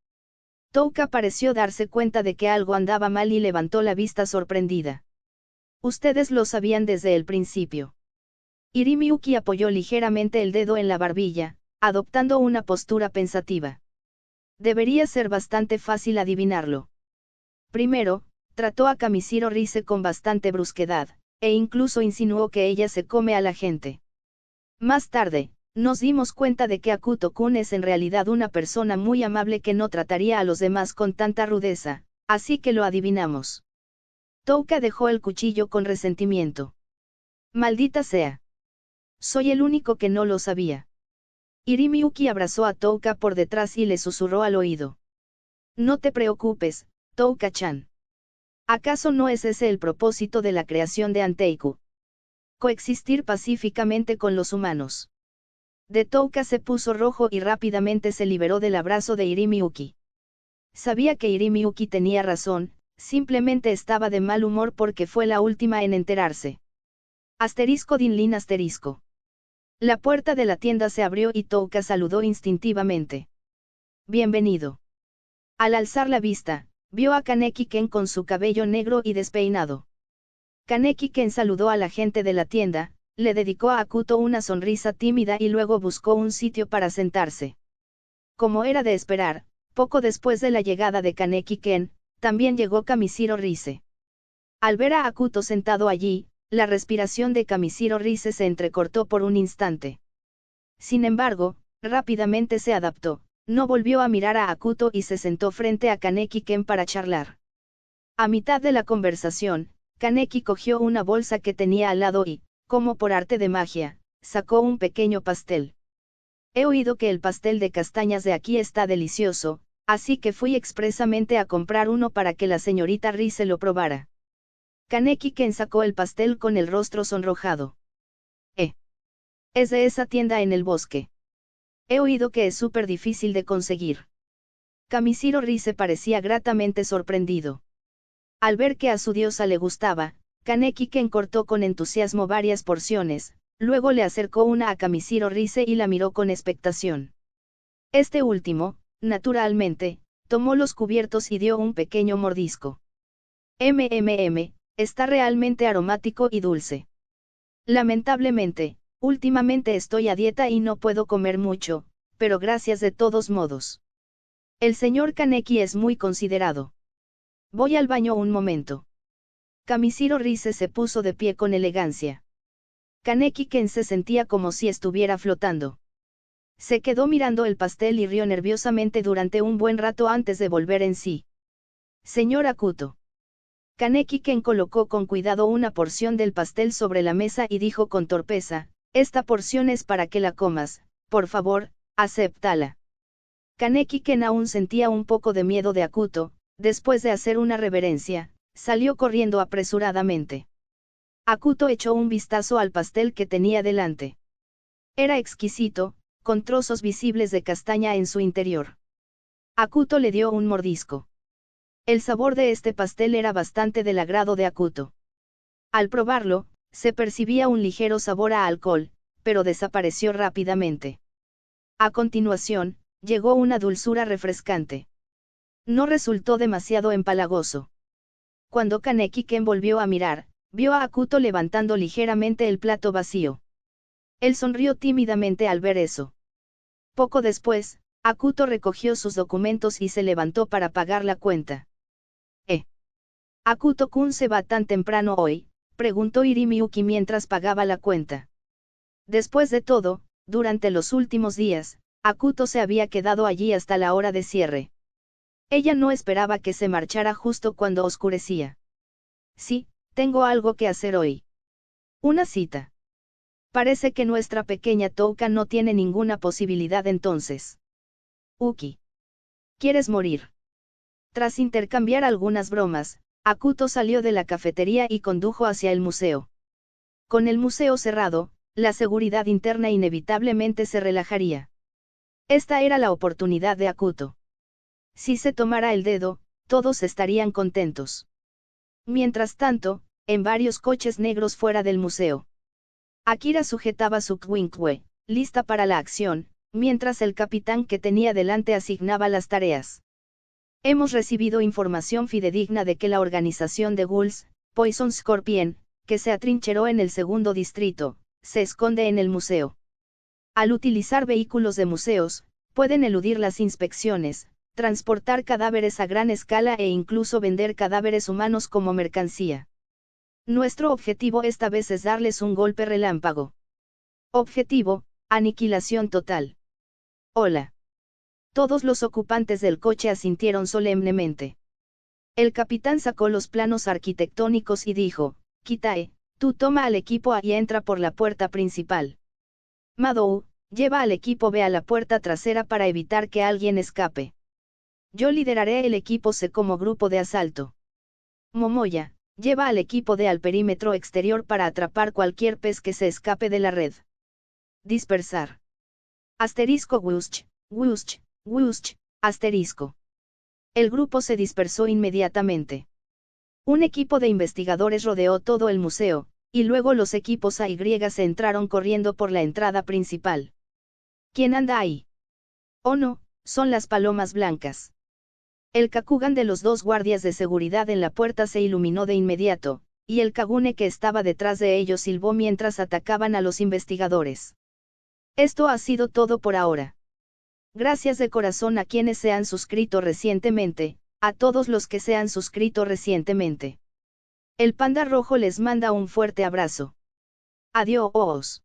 Touka pareció darse cuenta de que algo andaba mal y levantó la vista sorprendida. Ustedes lo sabían desde el principio. Irimiuki apoyó ligeramente el dedo en la barbilla, adoptando una postura pensativa. Debería ser bastante fácil adivinarlo. Primero, trató a Kamishiro Rise con bastante brusquedad, e incluso insinuó que ella se come a la gente. Más tarde, nos dimos cuenta de que Akuto-kun es en realidad una persona muy amable que no trataría a los demás con tanta rudeza, así que lo adivinamos. Touka dejó el cuchillo con resentimiento. Maldita sea. Soy el único que no lo sabía. Irimiuki abrazó a Touka por detrás y le susurró al oído. No te preocupes, Touka-chan. ¿Acaso no es ese el propósito de la creación de Anteiku? Coexistir pacíficamente con los humanos. De Touka se puso rojo y rápidamente se liberó del abrazo de Irimiuki. Sabía que Irimiuki tenía razón, simplemente estaba de mal humor porque fue la última en enterarse. Asterisco Dinlin asterisco. La puerta de la tienda se abrió y Touka saludó instintivamente. Bienvenido. Al alzar la vista, vio a Kaneki-ken con su cabello negro y despeinado. Kaneki-ken saludó a la gente de la tienda, le dedicó a Akuto una sonrisa tímida y luego buscó un sitio para sentarse. Como era de esperar, poco después de la llegada de Kaneki-ken, también llegó Kamishiro Rise. Al ver a Akuto sentado allí, la respiración de Kamishiro Rise se entrecortó por un instante. Sin embargo, rápidamente se adaptó, no volvió a mirar a Akuto y se sentó frente a Kaneki-ken para charlar. A mitad de la conversación, Kaneki cogió una bolsa que tenía al lado y, como por arte de magia, sacó un pequeño pastel. He oído que el pastel de castañas de aquí está delicioso, así que fui expresamente a comprar uno para que la señorita Rise lo probara. Kaneki-ken sacó el pastel con el rostro sonrojado. Es de esa tienda en el bosque. He oído que es súper difícil de conseguir. Kamishiro Rise parecía gratamente sorprendido. Al ver que a su diosa le gustaba, Kaneki-ken cortó con entusiasmo varias porciones, luego le acercó una a Kamishiro Rise y la miró con expectación. Este último, naturalmente, tomó los cubiertos y dio un pequeño mordisco. Está realmente aromático y dulce. Lamentablemente, últimamente estoy a dieta y no puedo comer mucho, pero gracias de todos modos. El señor Kaneki es muy considerado. Voy al baño un momento. Kamishiro Rise se puso de pie con elegancia. Kaneki-ken se sentía como si estuviera flotando. Se quedó mirando el pastel y rió nerviosamente durante un buen rato antes de volver en sí. Señor Akuto. Kaneki-ken colocó con cuidado una porción del pastel sobre la mesa y dijo con torpeza, esta porción es para que la comas, por favor, acéptala. Kaneki-ken aún sentía un poco de miedo de Akuto, después de hacer una reverencia, salió corriendo apresuradamente. Akuto echó un vistazo al pastel que tenía delante. Era exquisito, con trozos visibles de castaña en su interior. Akuto le dio un mordisco. El sabor de este pastel era bastante del agrado de Akuto. Al probarlo, se percibía un ligero sabor a alcohol, pero desapareció rápidamente. A continuación, llegó una dulzura refrescante. No resultó demasiado empalagoso. Cuando Kaneki-ken volvió a mirar, vio a Akuto levantando ligeramente el plato vacío. Él sonrió tímidamente al ver eso. Poco después, Akuto recogió sus documentos y se levantó para pagar la cuenta. ¿Akuto-kun se va tan temprano hoy?, preguntó Irimiuki mientras pagaba la cuenta. Después de todo, durante los últimos días, Akuto se había quedado allí hasta la hora de cierre. Ella no esperaba que se marchara justo cuando oscurecía. Sí, tengo algo que hacer hoy. Una cita. Parece que nuestra pequeña Touka no tiene ninguna posibilidad entonces. Uki. ¿Quieres morir? Tras intercambiar algunas bromas, Akuto salió de la cafetería y condujo hacia el museo. Con el museo cerrado, la seguridad interna inevitablemente se relajaría. Esta era la oportunidad de Akuto. Si se tomara el dedo, todos estarían contentos. Mientras tanto, en varios coches negros fuera del museo, Akira sujetaba su Kwinkwe, lista para la acción, mientras el capitán que tenía delante asignaba las tareas. Hemos recibido información fidedigna de que la organización de Ghouls, Poison Scorpion, que se atrincheró en el segundo distrito, se esconde en el museo. Al utilizar vehículos de museos, pueden eludir las inspecciones, transportar cadáveres a gran escala e incluso vender cadáveres humanos como mercancía. Nuestro objetivo esta vez es darles un golpe relámpago. Objetivo, aniquilación total. Hola. Todos los ocupantes del coche asintieron solemnemente. El capitán sacó los planos arquitectónicos y dijo, Kitae, tú toma al equipo A y entra por la puerta principal. Madou, lleva al equipo B a la puerta trasera para evitar que alguien escape. Yo lideraré el equipo C como grupo de asalto. Momoya, lleva al equipo D al perímetro exterior para atrapar cualquier pez que se escape de la red. Dispersar. Asterisco wush, wush, wush, asterisco. El grupo se dispersó inmediatamente. Un equipo de investigadores rodeó todo el museo, y luego los equipos A y se entraron corriendo por la entrada principal. ¿Quién anda ahí? Oh no, son las palomas blancas. El Kakugan de los dos guardias de seguridad en la puerta se iluminó de inmediato, y el Kagune que estaba detrás de ellos silbó mientras atacaban a los investigadores. Esto ha sido todo por ahora. Gracias de corazón a quienes se han suscrito recientemente, a todos los que se han suscrito recientemente. El Panda Rojo les manda un fuerte abrazo. Adiós.